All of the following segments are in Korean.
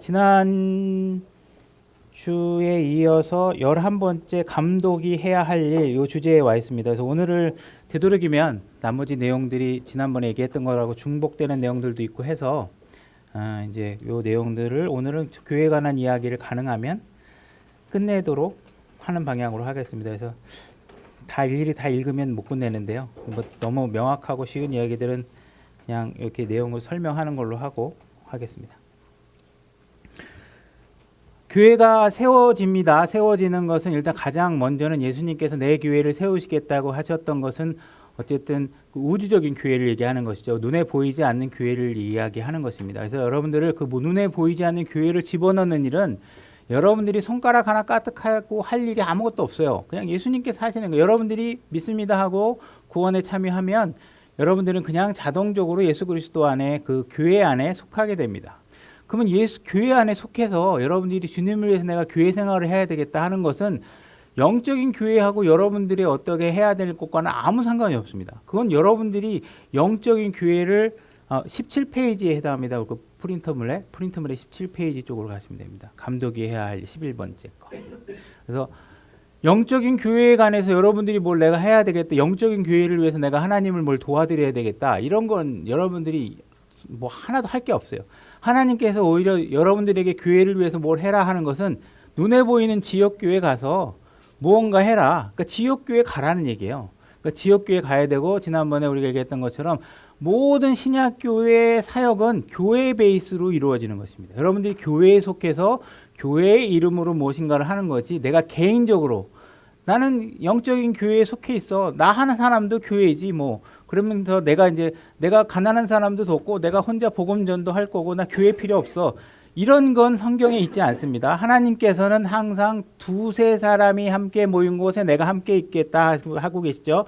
지난 주에 이어서 11번째 감독이 해야 할 일 이 주제에 와 있습니다. 그래서 오늘을 되도록이면 나머지 내용들이 지난번에 얘기했던 거라고 중복되는 내용들도 있고 해서 이제 이 내용들을 오늘은 교회에 관한 이야기를 가능하면 끝내도록 하는 방향으로 하겠습니다. 그래서 다 일일이 다 읽으면 못 끝내는데요. 뭐 너무 명확하고 쉬운 이야기들은 그냥 이렇게 내용을 설명하는 걸로 하고 하겠습니다. 교회가 세워집니다. 세워지는 것은 일단 가장 먼저는 예수님께서 내 교회를 세우시겠다고 하셨던 것은 어쨌든 그 우주적인 교회를 얘기하는 것이죠. 눈에 보이지 않는 교회를 이야기하는 것입니다. 그래서 여러분들을 그 눈에 보이지 않는 교회를 집어넣는 일은 여러분들이 손가락 하나 까딱하고 할 일이 아무것도 없어요. 그냥 예수님께서 하시는 거예요. 여러분들이 믿습니다 하고 구원에 참여하면 여러분들은 그냥 자동적으로 예수 그리스도 안에 그 교회 안에 속하게 됩니다. 그러면 교회 안에 속해서 여러분들이 주님을 위해서 내가 교회 생활을 해야 되겠다 하는 것은 영적인 교회하고 여러분들이 어떻게 해야 될 것과는 아무 상관이 없습니다. 그건 여러분들이 영적인 교회를 17페이지에 해당합니다. 그 프린터물에 17페이지 쪽으로 가시면 됩니다. 감독이 해야 할 11번째 거. 그래서 영적인 교회에 관해서 여러분들이 뭘 내가 해야 되겠다. 영적인 교회를 위해서 내가 하나님을 뭘 도와드려야 되겠다. 이런 건 여러분들이 뭐 하나도 할 게 없어요. 하나님께서 오히려 여러분들에게 교회를 위해서 뭘 해라 하는 것은 눈에 보이는 지역교회 가서 무언가 해라. 그러니까 지역교회 가라는 얘기예요. 그러니까 지역교회 가야 되고 지난번에 우리가 얘기했던 것처럼 모든 신약교회의 사역은 교회 베이스로 이루어지는 것입니다. 여러분들이 교회에 속해서 교회의 이름으로 무엇인가를 하는 거지 내가 개인적으로 나는 영적인 교회에 속해 있어. 나 하는 사람도 교회지 뭐. 그러면서 내가 가난한 사람도 돕고 내가 혼자 복음전도 할 거고 나 교회 필요 없어. 이런 건 성경에 있지 않습니다. 하나님께서는 항상 두세 사람이 함께 모인 곳에 내가 함께 있겠다 하고 계시죠.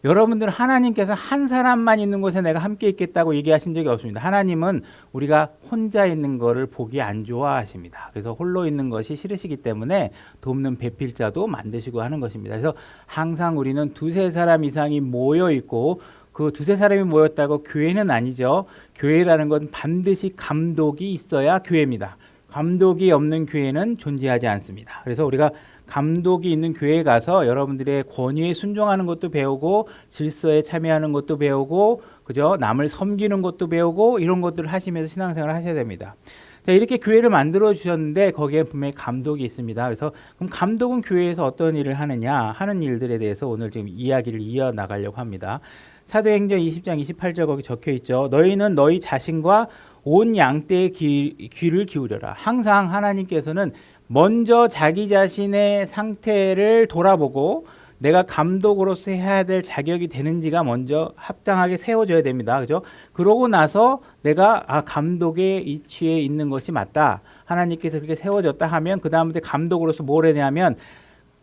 여러분들은 하나님께서 한 사람만 있는 곳에 내가 함께 있겠다고 얘기하신 적이 없습니다. 하나님은 우리가 혼자 있는 거를 보기 안 좋아하십니다. 그래서 홀로 있는 것이 싫으시기 때문에 돕는 배필자도 만드시고 하는 것입니다. 그래서 항상 우리는 두세 사람 이상이 모여 있고 그 두세 사람이 모였다고 교회는 아니죠. 교회라는 건 반드시 감독이 있어야 교회입니다. 감독이 없는 교회는 존재하지 않습니다. 그래서 우리가 감독이 있는 교회에 가서 여러분들의 권위에 순종하는 것도 배우고 질서에 참여하는 것도 배우고 그죠? 남을 섬기는 것도 배우고 이런 것들을 하시면서 신앙생활을 하셔야 됩니다. 자, 이렇게 교회를 만들어 주셨는데 거기에 분명히 감독이 있습니다. 그래서 그럼 감독은 교회에서 어떤 일을 하느냐 하는 일들에 대해서 오늘 지금 이야기를 이어 나가려고 합니다. 사도행전 20장 28절 거기 적혀 있죠. 너희는 너희 자신과 온 양떼의 귀를 기울여라. 항상 하나님께서는 먼저 자기 자신의 상태를 돌아보고 내가 감독으로서 해야 될 자격이 되는지가 먼저 합당하게 세워져야 됩니다. 그죠? 그러고 나서 내가 감독의 위치에 있는 것이 맞다. 하나님께서 그렇게 세워졌다 하면 그 다음부터 감독으로서 뭘 해냐면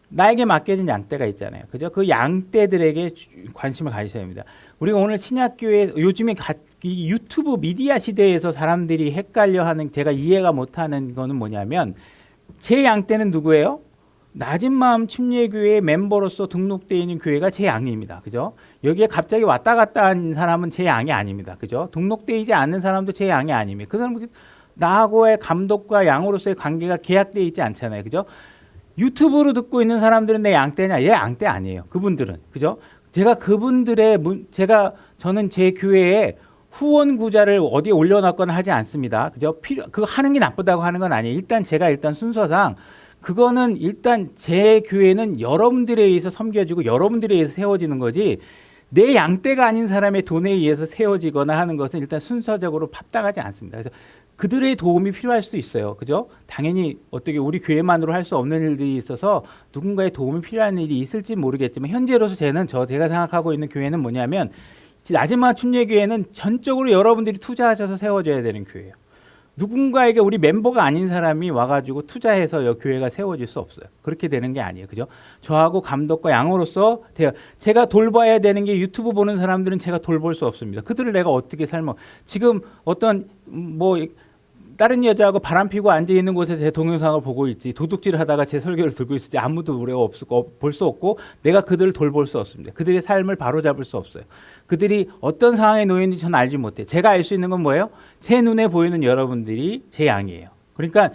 나에게 맡겨진 양떼가 있잖아요. 그죠? 그 양떼들에게 관심을 가지셔야 됩니다. 우리가 오늘 신약교회 요즘에 이 유튜브 미디어 시대에서 사람들이 헷갈려하는 제가 이해가 못하는 거는 뭐냐면 제 양떼는 누구예요? 낮은 마음 침례교회 멤버로서 등록되어 있는 교회가 제 양입니다. 그죠? 여기에 갑자기 왔다 갔다 한 사람은 제 양이 아닙니다. 그죠? 등록되어 있지 않는 사람도 제 양이 아닙니다. 그 사람은 나하고의 감독과 양으로서의 관계가 계약되어 있지 않잖아요. 그죠? 유튜브로 듣고 있는 사람들은 내 양떼냐? 얘 양떼 아니에요. 그분들은. 그죠? 저는 제 교회에 후원 구자를 어디에 올려놨거나 하지 않습니다. 그죠? 그거 하는 게 나쁘다고 하는 건 아니에요. 일단 순서상 그거는 일단 제 교회는 여러분들에 의해서 섬겨지고 여러분들에 의해서 세워지는 거지 내 양떼가 아닌 사람의 돈에 의해서 세워지거나 하는 것은 일단 순서적으로 합당하지 않습니다. 그래서 그들의 도움이 필요할 수 있어요. 그죠? 당연히 어떻게 우리 교회만으로 할 수 없는 일들이 있어서 누군가의 도움이 필요한 일이 있을지 모르겠지만 현재로서 제가 생각하고 있는 교회는 뭐냐면 나지마 춘례교회는 전적으로 여러분들이 투자하셔서 세워져야 되는 교회예요. 누군가에게 우리 멤버가 아닌 사람이 와가지고 투자해서 교회가 세워질 수 없어요. 그렇게 되는 게 아니에요. 그죠? 저하고 감독과 양으로서 제가 돌봐야 되는 게 유튜브 보는 사람들은 제가 돌볼 수 없습니다. 그들을 내가 어떻게 지금 어떤 다른 여자하고 바람 피고 앉아 있는 곳에서 제 동영상을 보고 있지 도둑질을 하다가 제 설교를 들고 있을지 아무도 우리가 볼 수 없고 내가 그들을 돌볼 수 없습니다. 그들의 삶을 바로잡을 수 없어요. 그들이 어떤 상황에 놓여 있는지 저는 알지 못해요. 제가 알 수 있는 건 뭐예요? 제 눈에 보이는 여러분들이 제 양이에요. 그러니까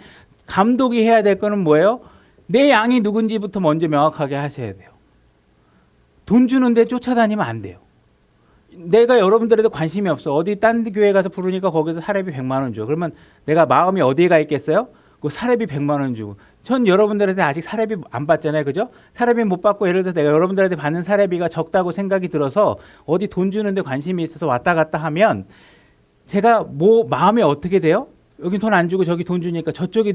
감독이 해야 될 거는 뭐예요? 내 양이 누군지부터 먼저 명확하게 하셔야 돼요. 돈 주는데 쫓아다니면 안 돼요. 내가 여러분들에도 관심이 없어. 어디 딴 교회 가서 부르니까 거기서 사례비 100만 원 줘. 그러면 내가 마음이 어디에 가 있겠어요? 그 사례비 100만 원 주고. 전 여러분들한테 아직 사례비 안 받잖아요. 그죠? 사례비 못 받고 예를 들어서 내가 여러분들한테 받는 사례비가 적다고 생각이 들어서 어디 돈 주는데 관심이 있어서 왔다 갔다 하면 제가 뭐 마음이 어떻게 돼요? 여기 돈 안 주고 저기 돈 주니까 저쪽이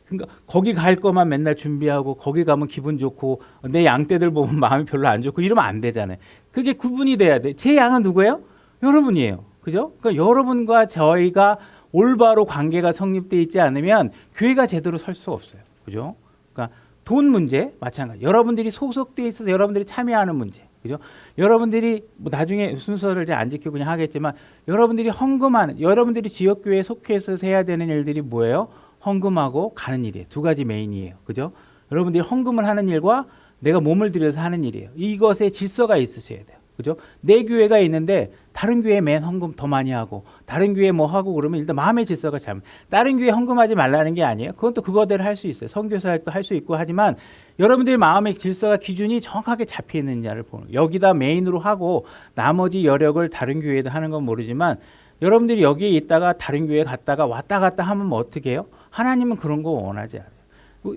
그러니까 거기 갈 거만 맨날 준비하고 거기 가면 기분 좋고 내 양떼들 보면 마음이 별로 안 좋고 이러면 안 되잖아요. 그게 구분이 돼야 돼. 제 양은 누구예요? 여러분이에요. 그죠? 그러니까 여러분과 저희가 올바로 관계가 성립되어 있지 않으면 교회가 제대로 설 수 없어요. 그죠? 그러니까 돈 문제 마찬가지. 여러분들이 소속되어 있어서 여러분들이 참여하는 문제. 그죠? 여러분들이 뭐 나중에 순서를 이제 안 지키고 그냥 하겠지만 여러분들이 헌금하는 여러분들이 지역교회에 속해서 해야 되는 일들이 뭐예요? 헌금하고 가는 일이에요. 두 가지 메인이에요. 그죠? 여러분들이 헌금을 하는 일과 내가 몸을 들여서 하는 일이에요. 이것에 질서가 있으셔야 돼요. 그죠? 내 교회가 있는데 다른 교회 맨 헌금 더 많이 하고 다른 교회 뭐 하고 그러면 일단 마음의 질서가 잘못. 다른 교회 헌금하지 말라는 게 아니에요. 그건 또 그거대로 할 수 있어요. 선교사 활도 할 수 있고 하지만 여러분들의 마음의 질서가 기준이 정확하게 잡혀 있느냐를 보는 거예요. 여기다 메인으로 하고 나머지 여력을 다른 교회에다 하는 건 모르지만 여러분들이 여기에 있다가 다른 교회에 갔다가 왔다 갔다 하면 뭐 어떻게 해요? 하나님은 그런 거 원하지 않아요.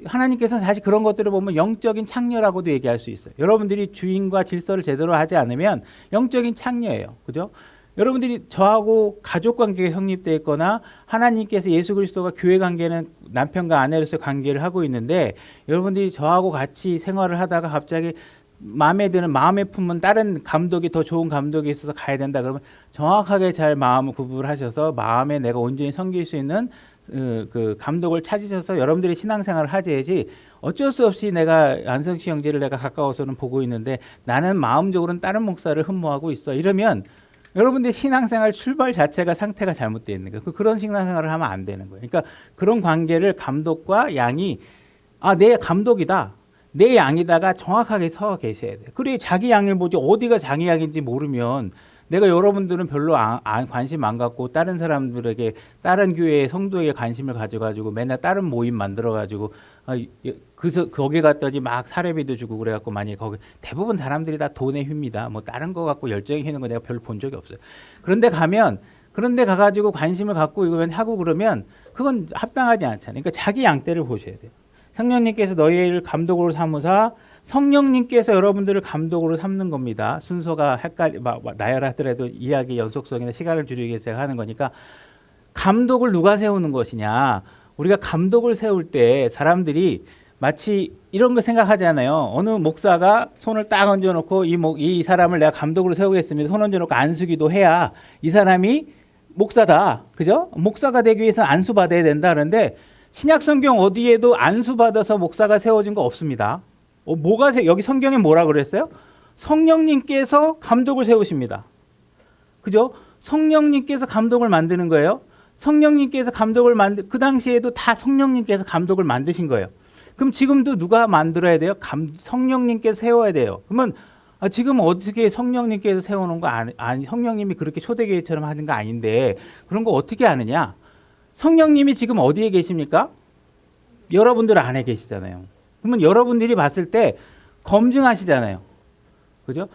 하나님께서는 사실 그런 것들을 보면 영적인 창녀라고도 얘기할 수 있어요. 여러분들이 주인과 질서를 제대로 하지 않으면 영적인 창녀예요. 그죠? 여러분들이 저하고 가족 관계가 형립되어 있거나 하나님께서 예수 그리스도가 교회 관계는 남편과 아내로서 관계를 하고 있는데 여러분들이 저하고 같이 생활을 하다가 갑자기 마음에 드는 마음에 품은 다른 감독이 더 좋은 감독이 있어서 가야 된다 그러면 정확하게 잘 마음을 구분하셔서 마음에 내가 온전히 섬길 수 있는 그 감독을 찾으셔서 여러분들이 신앙생활을 하셔야지 어쩔 수 없이 내가 안성시 형제를 내가 가까워서는 보고 있는데 나는 마음적으로는 다른 목사를 흠모하고 있어 이러면 여러분들의 신앙생활 출발 자체가 상태가 잘못되어 있는 거예요. 그런 신앙생활을 하면 안 되는 거예요. 그러니까 그런 관계를 감독과 양이 내 감독이다. 내 양이다가 정확하게 서 계셔야 돼요. 그래 자기 양을 보지 어디가 자기 양인지 모르면 내가 여러분들은 별로 관심 안 갖고 다른 사람들에게 다른 교회의 성도에게 관심을 가져가지고 맨날 다른 모임 만들어가지고 거기 갔더니 막 사례비도 주고 그래갖고 만약에 거기 대부분 사람들이 다 돈의 휘입니다. 뭐 다른 거 갖고 열정이 휘는 거 내가 별로 본 적이 없어요. 그런데 가가지고 관심을 갖고 이거 하고 그러면 그건 합당하지 않잖아요. 그러니까 자기 양떼를 보셔야 돼요. 성령님께서 너희를 감독으로 삼으사 성령님께서 여러분들을 감독으로 삼는 겁니다. 순서가 나열하더라도 이야기 연속성이나 시간을 줄이기 위해서 제가 하는 거니까 감독을 누가 세우는 것이냐. 우리가 감독을 세울 때 사람들이 마치 이런 거 생각하잖아요. 어느 목사가 손을 딱 얹어놓고 이 사람을 내가 감독으로 세우겠습니다. 손 얹어놓고 안수기도 해야 이 사람이 목사다. 그죠? 목사가 되기 위해서는 안수받아야 된다. 그런데 신약성경 어디에도 안수받아서 목사가 세워진 거 없습니다. 여기 성경에 뭐라 그랬어요? 성령님께서 감독을 세우십니다. 그죠? 성령님께서 감독을 만드는 거예요. 성령님께서 감독을 그 당시에도 다 성령님께서 감독을 만드신 거예요. 그럼 지금도 누가 만들어야 돼요? 성령님께서 세워야 돼요. 그러면 지금 어떻게 성령님께서 세워놓은 거 아니 성령님이 그렇게 초대교회처럼 하는 거 아닌데 그런 거 어떻게 아느냐? 성령님이 지금 어디에 계십니까? 여러분들 안에 계시잖아요. 그러면 여러분들이 봤을 때 검증하시잖아요. 그죠?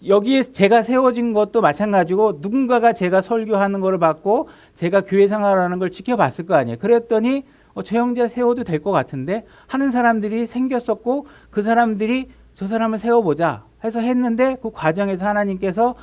여기에 제가 세워진 것도 마찬가지고 누군가가 제가 설교하는 거를 받고 제가 교회 생활하는 걸 지켜봤을 거 아니에요. 그랬더니 저 형제 세워도 될 것 같은데 하는 사람들이 생겼었고 그 사람들이 저 사람을 세워보자 해서 했는데 그 과정에서 하나님께서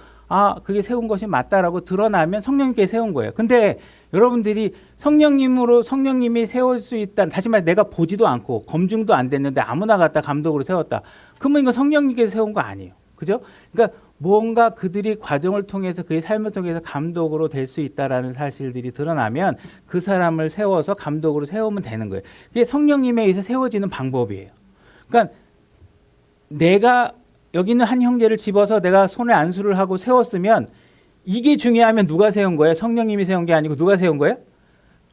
그게 세운 것이 맞다라고 드러나면 성령님께 세운 거예요. 근데 여러분들이 성령님이 세울 수 있다. 다시 말해 내가 보지도 않고 검증도 안 됐는데 아무나 갖다 감독으로 세웠다. 그러면 이거 성령님께서 세운 거 아니에요. 그죠? 그러니까 뭔가 그들이 과정을 통해서 그의 삶을 통해서 감독으로 될 수 있다라는 사실들이 드러나면 그 사람을 세워서 감독으로 세우면 되는 거예요. 그게 성령님에 의해서 세워지는 방법이에요. 그러니까 내가 여기 있는 한 형제를 집어서 내가 손에 안수를 하고 세웠으면 이게 중요하면 누가 세운 거예요? 성령님이 세운 게 아니고 누가 세운 거예요?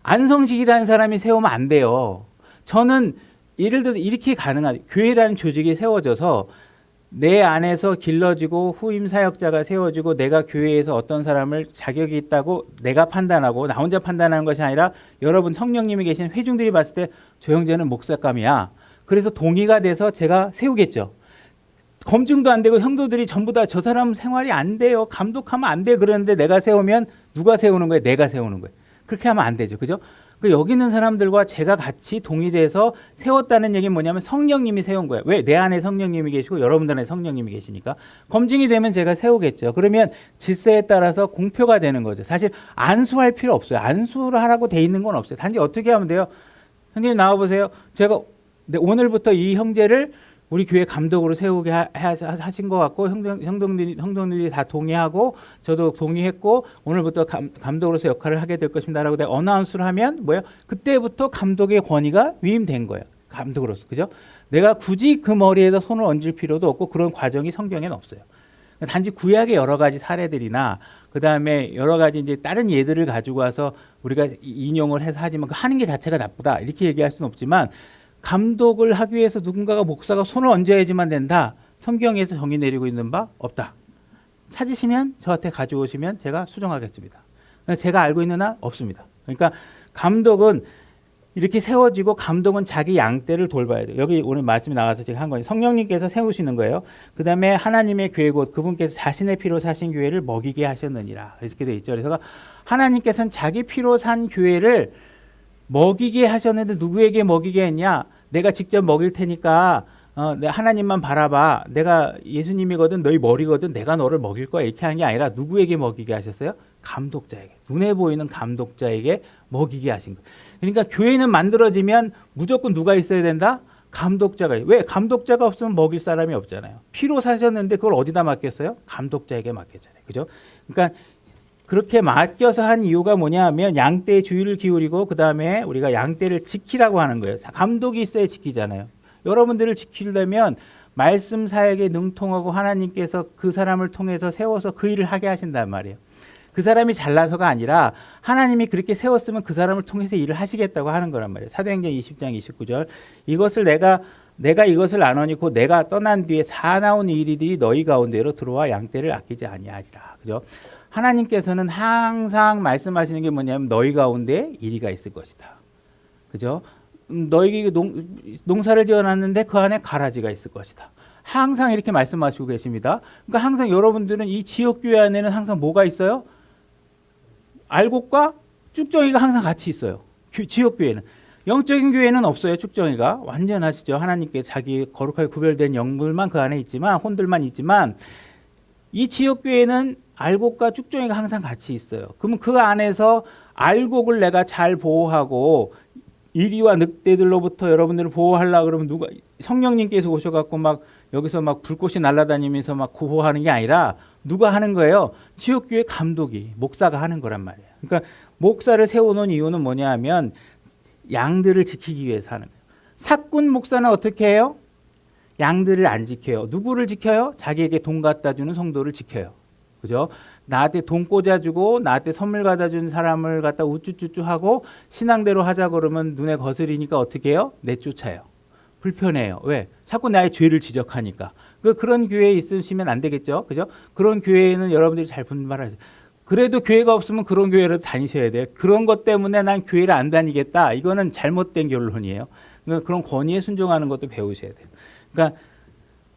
안성식이라는 사람이 세우면 안 돼요. 저는 예를 들어서 이렇게 가능하죠. 교회라는 조직이 세워져서 내 안에서 길러지고 후임 사역자가 세워지고 내가 교회에서 어떤 사람을 자격이 있다고 내가 판단하고 나 혼자 판단하는 것이 아니라 여러분 성령님이 계신 회중들이 봤을 때 저 형제는 목사감이야. 그래서 동의가 돼서 제가 세우겠죠. 검증도 안 되고 형도들이 전부 다 저 사람 생활이 안 돼요. 감독하면 안 돼. 그러는데 내가 세우면 누가 세우는 거예요? 내가 세우는 거예요. 그렇게 하면 안 되죠. 그죠? 여기 있는 사람들과 제가 같이 동의돼서 세웠다는 얘기는 뭐냐면 성령님이 세운 거예요. 왜? 내 안에 성령님이 계시고 여러분들 안에 성령님이 계시니까. 검증이 되면 제가 세우겠죠. 그러면 질서에 따라서 공표가 되는 거죠. 사실 안수할 필요 없어요. 안수를 하라고 돼 있는 건 없어요. 단지 어떻게 하면 돼요? 형님 나와보세요. 제가 오늘부터 이 형제를 우리 교회 감독으로 세우게 하신 것 같고 형동들이 다 동의하고 저도 동의했고 오늘부터 감독으로서 역할을 하게 될 것입니다라고 내가 어나운스를 하면 뭐예요? 그때부터 감독의 권위가 위임된 거예요. 감독으로서. 그죠? 내가 굳이 그 머리에다 손을 얹을 필요도 없고 그런 과정이 성경에는 없어요. 단지 구약의 여러 가지 사례들이나 그 다음에 여러 가지 이제 다른 예들을 가지고 와서 우리가 인용을 해서 하지만 그 하는 게 자체가 나쁘다 이렇게 얘기할 수는 없지만 감독을 하기 위해서 누군가가 목사가 손을 얹어야지만 된다. 성경에서 정의 내리고 있는 바 없다. 찾으시면 저한테 가져오시면 제가 수정하겠습니다. 제가 알고 있는 한 없습니다. 그러니까 감독은 이렇게 세워지고 감독은 자기 양떼를 돌봐야 돼요. 여기 오늘 말씀이 나와서 제가 한 거예요. 성령님께서 세우시는 거예요. 그 다음에 하나님의 교회 곧 그분께서 자신의 피로 사신 교회를 먹이게 하셨느니라. 이렇게 돼 있죠. 그래서 하나님께서는 자기 피로 산 교회를 먹이게 하셨는데 누구에게 먹이게 했냐? 내가 직접 먹일 테니까 하나님만 바라봐. 내가 예수님이거든 너희 머리거든 내가 너를 먹일 거야. 이렇게 하는 게 아니라 누구에게 먹이게 하셨어요? 감독자에게. 눈에 보이는 감독자에게 먹이게 하신 거예요. 그러니까 교회는 만들어지면 무조건 누가 있어야 된다? 감독자가. 왜? 감독자가 없으면 먹일 사람이 없잖아요. 피로 사셨는데 그걸 어디다 맡겼어요? 감독자에게 맡겼잖아요. 그죠? 그러니까 그렇게 맡겨서 한 이유가 뭐냐면 양떼의 주의를 기울이고 그 다음에 우리가 양떼를 지키라고 하는 거예요. 감독이 있어야 지키잖아요. 여러분들을 지키려면 말씀 사역에 능통하고 하나님께서 그 사람을 통해서 세워서 그 일을 하게 하신단 말이에요. 그 사람이 잘나서가 아니라 하나님이 그렇게 세웠으면 그 사람을 통해서 일을 하시겠다고 하는 거란 말이에요. 사도행전 20장 29절 이것을 내가 이것을 안 하니 곧 내가 떠난 뒤에 사나운 일이들이 너희 가운데로 들어와 양떼를 아끼지 아니하리라. 그죠? 하나님께서는 항상 말씀하시는 게 뭐냐면 너희 가운데 이리가 있을 것이다. 그죠? 너희에게 농사를 지어놨는데 그 안에 가라지가 있을 것이다. 항상 이렇게 말씀하시고 계십니다. 그러니까 항상 여러분들은 이 지역교회 안에는 항상 뭐가 있어요? 알곡과 쭉정이가 항상 같이 있어요. 지역교회는. 영적인 교회는 없어요. 쭉정이가. 완전하시죠. 하나님께 자기 거룩하게 구별된 영물만 그 안에 있지만 혼들만 있지만 이 지역교회는 알곡과 쭉정이가 항상 같이 있어요. 그러면 그 안에서 알곡을 내가 잘 보호하고 이리와 늑대들로부터 여러분들을 보호하려고 그러면 누가 성령님께서 오셔갖고 막 여기서 막 불꽃이 날아다니면서 막 구호하는 게 아니라 누가 하는 거예요? 지역교회 감독이 목사가 하는 거란 말이에요. 그러니까 목사를 세워놓은 이유는 뭐냐 하면 양들을 지키기 위해서 하는 거예요. 사꾼 목사는 어떻게 해요? 양들을 안 지켜요. 누구를 지켜요? 자기에게 돈 갖다 주는 성도를 지켜요. 그죠? 나한테 돈 꽂아주고 나한테 선물 갖다 준 사람을 갖다 우쭈쭈쭈 하고 신앙대로 하자 그러면 눈에 거슬리니까 어떻게 해요? 내쫓아요. 불편해요. 왜? 자꾸 나의 죄를 지적하니까. 그런 교회에 있으시면 안 되겠죠. 그죠? 그런 교회에는 여러분들이 잘 분발하죠. 그래도 교회가 없으면 그런 교회를 다니셔야 돼요. 그런 것 때문에 난 교회를 안 다니겠다. 이거는 잘못된 결론이에요. 그러니까 그런 권위에 순종하는 것도 배우셔야 돼요. 그러니까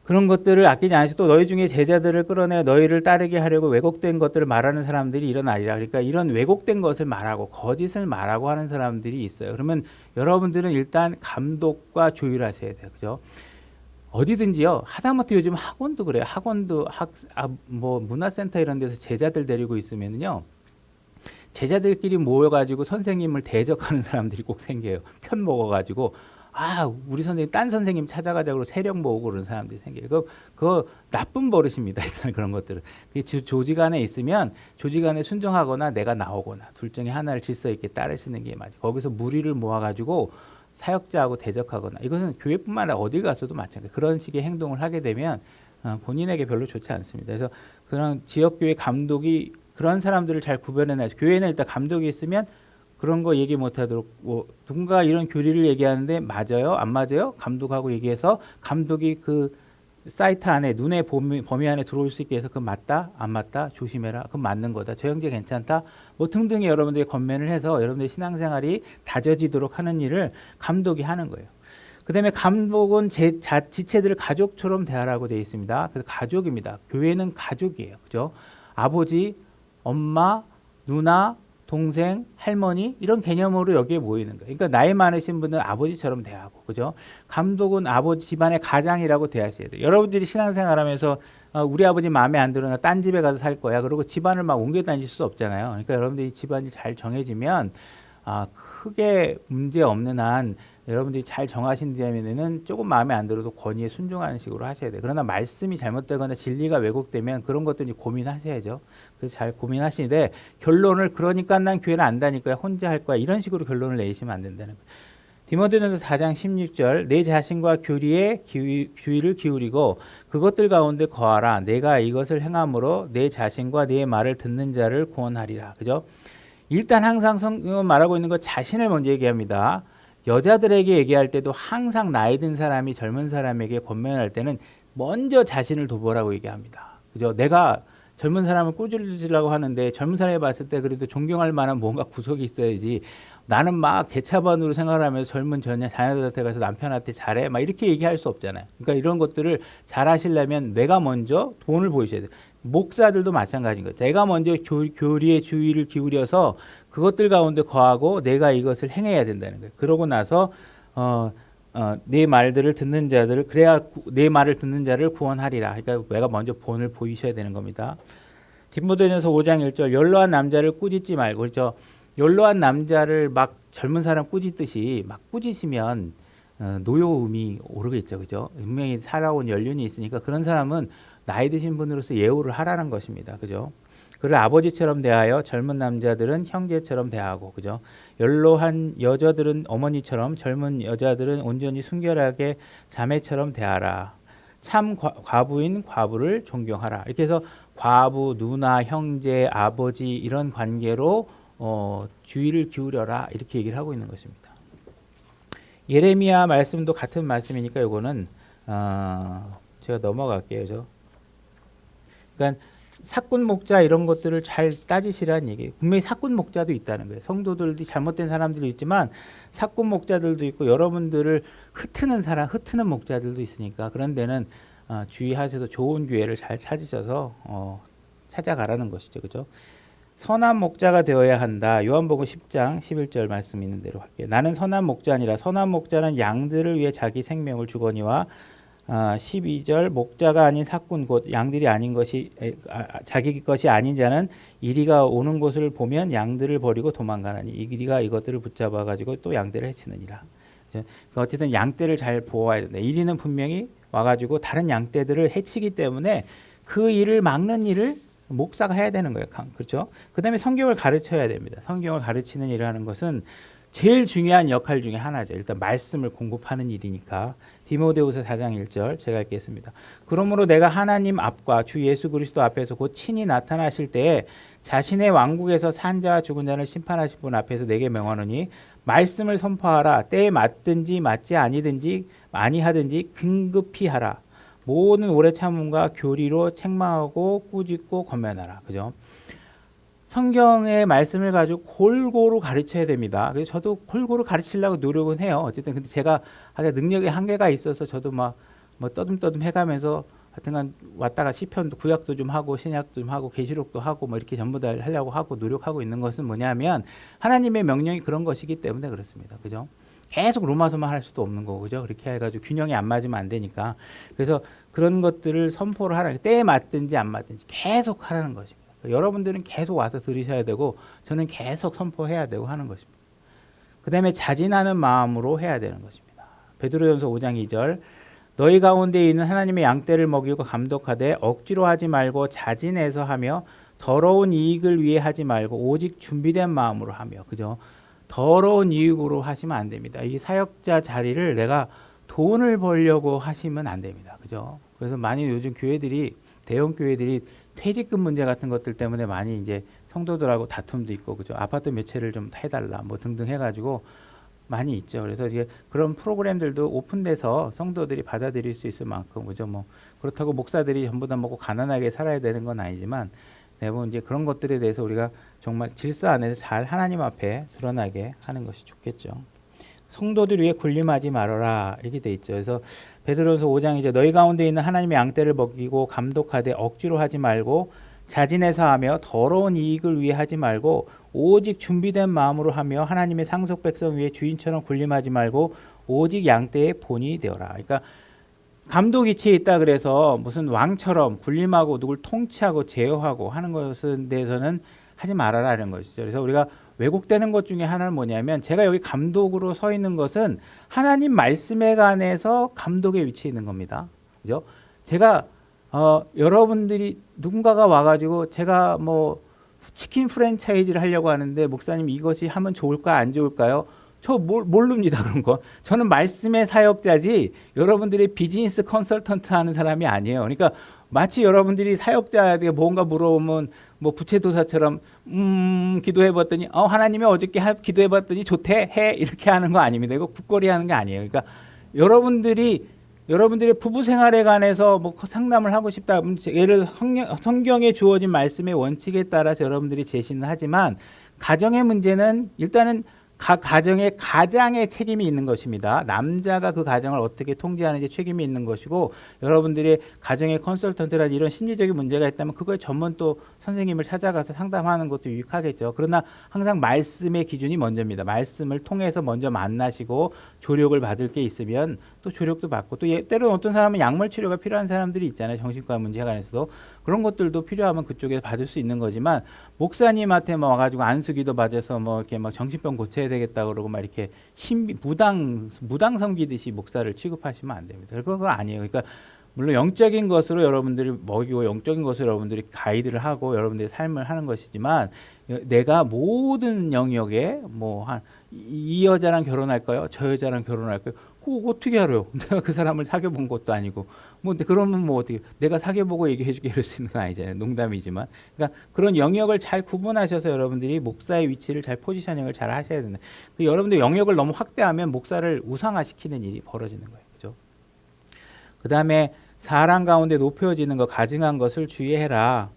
그런 것들을 아끼지 않으시고 또 너희 중에 제자들을 끌어내 너희를 따르게 하려고 왜곡된 것들을 말하는 사람들이 일어나리라. 그러니까 이런 왜곡된 것을 말하고 거짓을 말하고 하는 사람들이 있어요. 그러면 여러분들은 일단 감독과 조율하셔야 돼요. 그죠? 어디든지요. 하다못해 요즘 학원도 그래요. 학원도 뭐 문화센터 이런 데서 제자들 데리고 있으면요. 제자들끼리 모여가지고 선생님을 대적하는 사람들이 꼭 생겨요. 편 먹어가지고 우리 선생님 딴 선생님 찾아가자고 세력 모으고 그런 사람들이 생겨요. 그거 나쁜 버릇입니다. 일단 그런 것들은 조직 안에 있으면 조직 안에 순종하거나 내가 나오거나 둘 중에 하나를 질서 있게 따르시는 게 맞아요. 거기서 무리를 모아가지고 사역자하고 대적하거나 이것은 교회뿐만 아니라 어딜 가서도 마찬가지예요. 그런 식의 행동을 하게 되면 본인에게 별로 좋지 않습니다. 그래서 그런 지역교회 감독이 그런 사람들을 잘 구별해내죠. 교회는 일단 감독이 있으면 그런 거 얘기 못하도록 누군가 이런 교리를 얘기하는데 맞아요? 안 맞아요? 감독하고 얘기해서 감독이 그 사이트 안에 눈의 범위 안에 들어올 수 있게 해서 그 맞다 안 맞다 조심해라 그건 맞는 거다 저 형제 괜찮다 뭐 등등의 여러분들이 건면을 해서 여러분들의 신앙생활이 다져지도록 하는 일을 감독이 하는 거예요. 그 다음에 감독은 지체들을 가족처럼 대하라고 되어 있습니다. 그래서 가족입니다. 교회는 가족이에요. 그죠? 아버지, 엄마, 누나, 동생, 할머니 이런 개념으로 여기에 모이는 거예요. 그러니까 나이 많으신 분은 아버지처럼 대하고, 그죠? 감독은 아버지 집안의 가장이라고 대하셔야 돼요. 여러분들이 신앙생활하면서 우리 아버지 마음에 안 들어 나 딴 집에 가서 살 거야. 그리고 집안을 막 옮겨 다닐 수 없잖아요. 그러니까 여러분들이 집안이 잘 정해지면 크게 문제 없는 한 여러분들이 잘 정하신 다음에는 조금 마음에 안 들어도 권위에 순종하는 식으로 하셔야 돼요. 그러나 말씀이 잘못되거나 진리가 왜곡되면 그런 것들이 고민하셔야죠. 그래서 잘 고민하시는데 결론을 그러니까 난 교회를 안 다닐 거야. 혼자 할 거야. 이런 식으로 결론을 내시면 안 된다는 거예요. 디모데전서 4장 16절 내 자신과 교리에 주의를 기울이고 그것들 가운데 거하라. 내가 이것을 행함으로 내 자신과 네 말을 듣는 자를 구원하리라. 그죠? 일단 항상 성경은 말하고 있는 것 자신을 먼저 얘기합니다. 여자들에게 얘기할 때도 항상 나이 든 사람이 젊은 사람에게 권면할 때는 먼저 자신을 돌보라고 얘기합니다. 그죠? 내가 젊은 사람을 꾸짖으려고 하는데 젊은 사람이 봤을 때 그래도 존경할 만한 뭔가 구석이 있어야지 나는 막 개차반으로 생각을 하면서 젊은 자녀들한테 가서 남편한테 잘해 막 이렇게 얘기할 수 없잖아요. 그러니까 이런 것들을 잘 하시려면 내가 먼저 돈을 보이셔야 돼요. 목사들도 마찬가지인 거예요. 내가 먼저 교리에 주의를 기울여서 그것들 가운데 거하고 내가 이것을 행해야 된다는 거예요. 그러고 나서 내 말들을 듣는 자들을 그래야 내 말을 듣는 자를 구원하리라. 그러니까 내가 먼저 본을 보이셔야 되는 겁니다. 디모데전서 5장 1절 연로한 남자를 꾸짖지 말고 그렇죠. 연로한 남자를 막 젊은 사람 꾸짖듯이 막 꾸짖으면 노여움이 오르겠죠. 그죠? 분명히 살아온 연륜이 있으니까 그런 사람은 나이 드신 분으로서 예우를 하라는 것입니다. 그죠? 그를 아버지처럼 대하여 젊은 남자들은 형제처럼 대하고 그죠? 연로한 여자들은 어머니처럼 젊은 여자들은 온전히 순결하게 자매처럼 대하라. 참 과부인 과부를 존경하라. 이렇게 해서 과부, 누나, 형제, 아버지 이런 관계로 주의를 기울여라 이렇게 얘기를 하고 있는 것입니다. 예레미야 말씀도 같은 말씀이니까 이거는 제가 넘어갈게요. 그러니까 사꾼 목자 이런 것들을 잘 따지시라는 얘기예요. 분명히 사꾼 목자도 있다는 거예요. 성도들도 잘못된 사람들도 있지만 사꾼 목자들도 있고 여러분들을 흩트는 목자들도 있으니까 그런 데는 주의하셔서 좋은 교회를 잘 찾으셔서 찾아가라는 것이죠. 그죠? 선한 목자가 되어야 한다. 요한복음 10장 11절 말씀 있는 대로 할게요. 나는 선한 목자니라. 선한 목자는 양들을 위해 자기 생명을 주거니와 12절 목자가 아닌 사꾼 곧 양들이 아닌 것이 자기 것이 아닌 자는 이리가 오는 곳을 보면 양들을 버리고 도망가나니 이리가 이것들을 붙잡아 가지고 또 양들을 해치느니라. 그러니까 어쨌든 양떼를 잘 보호해야 된다. 이리는 분명히 와가지고 다른 양떼들을 해치기 때문에 그 일을 막는 일을 목사가 해야 되는 거예요. 그렇죠? 그 다음에 성경을 가르쳐야 됩니다. 성경을 가르치는 일을 하는 것은 제일 중요한 역할 중에 하나죠. 일단 말씀을 공급하는 일이니까. 디모데후서 4장 1절 제가 읽겠습니다. 그러므로 내가 하나님 앞과 주 예수 그리스도 앞에서 곧 친히 나타나실 때에 자신의 왕국에서 산 자와 죽은 자를 심판하실 분 앞에서 내게 명하노니 말씀을 선포하라. 때에 맞든지 맞지 아니하든지 긴급히 하라. 모든 오래 참음과 교리로 책망하고 꾸짖고 권면하라. 그죠? 성경의 말씀을 가지고 골고루 가르쳐야 됩니다. 그래서 저도 골고루 가르치려고 노력은 해요. 어쨌든 근데 제가 능력의 한계가 있어서 저도 뭐 떠듬떠듬 해가면서 하여튼간 왔다가 시편도 구약도 좀 하고 신약도 좀 하고 계시록도 하고 뭐 이렇게 전부 다 하려고 하고 노력하고 있는 것은 뭐냐면 하나님의 명령이 그런 것이기 때문에 그렇습니다. 그죠? 계속 로마서만 할 수도 없는 거고, 그죠? 그렇게 해가지고 균형이 안 맞으면 안 되니까. 그래서 그런 것들을 선포를 하라. 때에 맞든지 안 맞든지 계속 하라는 것입니다. 여러분들은 계속 와서 들으셔야 되고, 저는 계속 선포해야 되고 하는 것입니다. 그 다음에 자진하는 마음으로 해야 되는 것입니다. 베드로전서 5장 2절 너희 가운데 있는 하나님의 양떼를 먹이고 감독하되 억지로 하지 말고 자진해서 하며 더러운 이익을 위해 하지 말고 오직 준비된 마음으로 하며, 그죠? 더러운 이익으로 하시면 안 됩니다. 이 사역자 자리를 내가 돈을 벌려고 하시면 안 됩니다. 그죠? 그래서 많이 요즘 교회들이, 대형 교회들이 퇴직금 문제 같은 것들 때문에 많이 이제 성도들하고 다툼도 있고, 그죠? 아파트 몇 채를 좀 해달라, 뭐 등등 해가지고 많이 있죠. 그래서 이제 그런 프로그램들도 오픈돼서 성도들이 받아들일 수 있을 만큼, 그죠? 뭐 그렇다고 목사들이 전부 다 먹고 가난하게 살아야 되는 건 아니지만, 대부분 이제 그런 것들에 대해서 우리가 정말 질서 안에서 잘 하나님 앞에 드러나게 하는 것이 좋겠죠. 성도들 위해 군림하지 말아라 이렇게 돼 있죠. 그래서 베드로전서 5장이죠. 너희 가운데 있는 하나님의 양떼를 먹이고 감독하되 억지로 하지 말고 자진해서 하며 더러운 이익을 위해 하지 말고 오직 준비된 마음으로 하며 하나님의 상속 백성 위에 주인처럼 군림하지 말고 오직 양떼의 본이 되어라. 그러니까 감독 위치에 있다 그래서 무슨 왕처럼 군림하고 누굴 통치하고 제어하고 하는 것에 대해서는 하지 말아라는 것이죠. 그래서 우리가 왜곡되는 것 중에 하나는 뭐냐면, 제가 여기 감독으로 서 있는 것은 하나님 말씀에 관해서 감독의 위치에 있는 겁니다. 그죠? 제가 여러분들이 누군가가 와가지고 제가 뭐 치킨 프랜차이즈를 하려고 하는데, 목사님 이것이 하면 좋을까 안 좋을까요? 저 모릅니다. 그런 거. 저는 말씀의 사역자지 여러분들의 비즈니스 컨설턴트 하는 사람이 아니에요. 그러니까 마치 여러분들이 사역자에게 뭔가 물어보면 뭐 부채도사처럼 기도해봤더니 하나님이 어저께 기도해봤더니 좋대 해 이렇게 하는 거 아닙니다. 이거 국거리 하는 게 아니에요. 그러니까 여러분들의 부부 생활에 관해서 뭐 상담을 하고 싶다. 예를 들어 성경에 주어진 말씀의 원칙에 따라서 여러분들이 제시는 하지만, 가정의 문제는 일단은 각 가정에 가장의 책임이 있는 것입니다. 남자가 그 가정을 어떻게 통제하는지 책임이 있는 것이고, 여러분들의 가정의 컨설턴트라든지 이런 심리적인 문제가 있다면 그거에 전문 또 선생님을 찾아가서 상담하는 것도 유익하겠죠. 그러나 항상 말씀의 기준이 먼저입니다. 말씀을 통해서 먼저 만나시고 조력을 받을 게 있으면 또 조력도 받고, 또 때로는 어떤 사람은 약물 치료가 필요한 사람들이 있잖아요. 정신과 문제에 관해서도 그런 것들도 필요하면 그쪽에서 받을 수 있는 거지만, 목사님한테 뭐 와가지고 안수기도 받아서 뭐 이렇게 막 정신병 고쳐야 되겠다 그러고 막 이렇게 무당 섬기듯이 목사를 취급하시면 안 됩니다. 그거 아니에요. 그러니까 물론 영적인 것으로 여러분들이 먹이고 영적인 것으로 여러분들이 가이드를 하고 여러분들의 삶을 하는 것이지만, 내가 모든 영역에 뭐 이 여자랑 결혼할까요? 저 여자랑 결혼할까요? 그거 어떻게 알아요? 내가 그 사람을 사귀어본 것도 아니고. 뭐 그러면 뭐 어떻게 내가 사귀어보고 얘기해줄게 이럴 수 있는 건 아니잖아요. 농담이지만. 그러니까 그런 영역을 잘 구분하셔서 여러분들이 목사의 위치를 잘 포지셔닝을 잘 하셔야 된다. 여러분들 영역을 너무 확대하면 목사를 우상화시키는 일이 벌어지는 거예요. 그죠? 그 다음에 사람 가운데 높여지는 것, 가증한 것을 주의해라.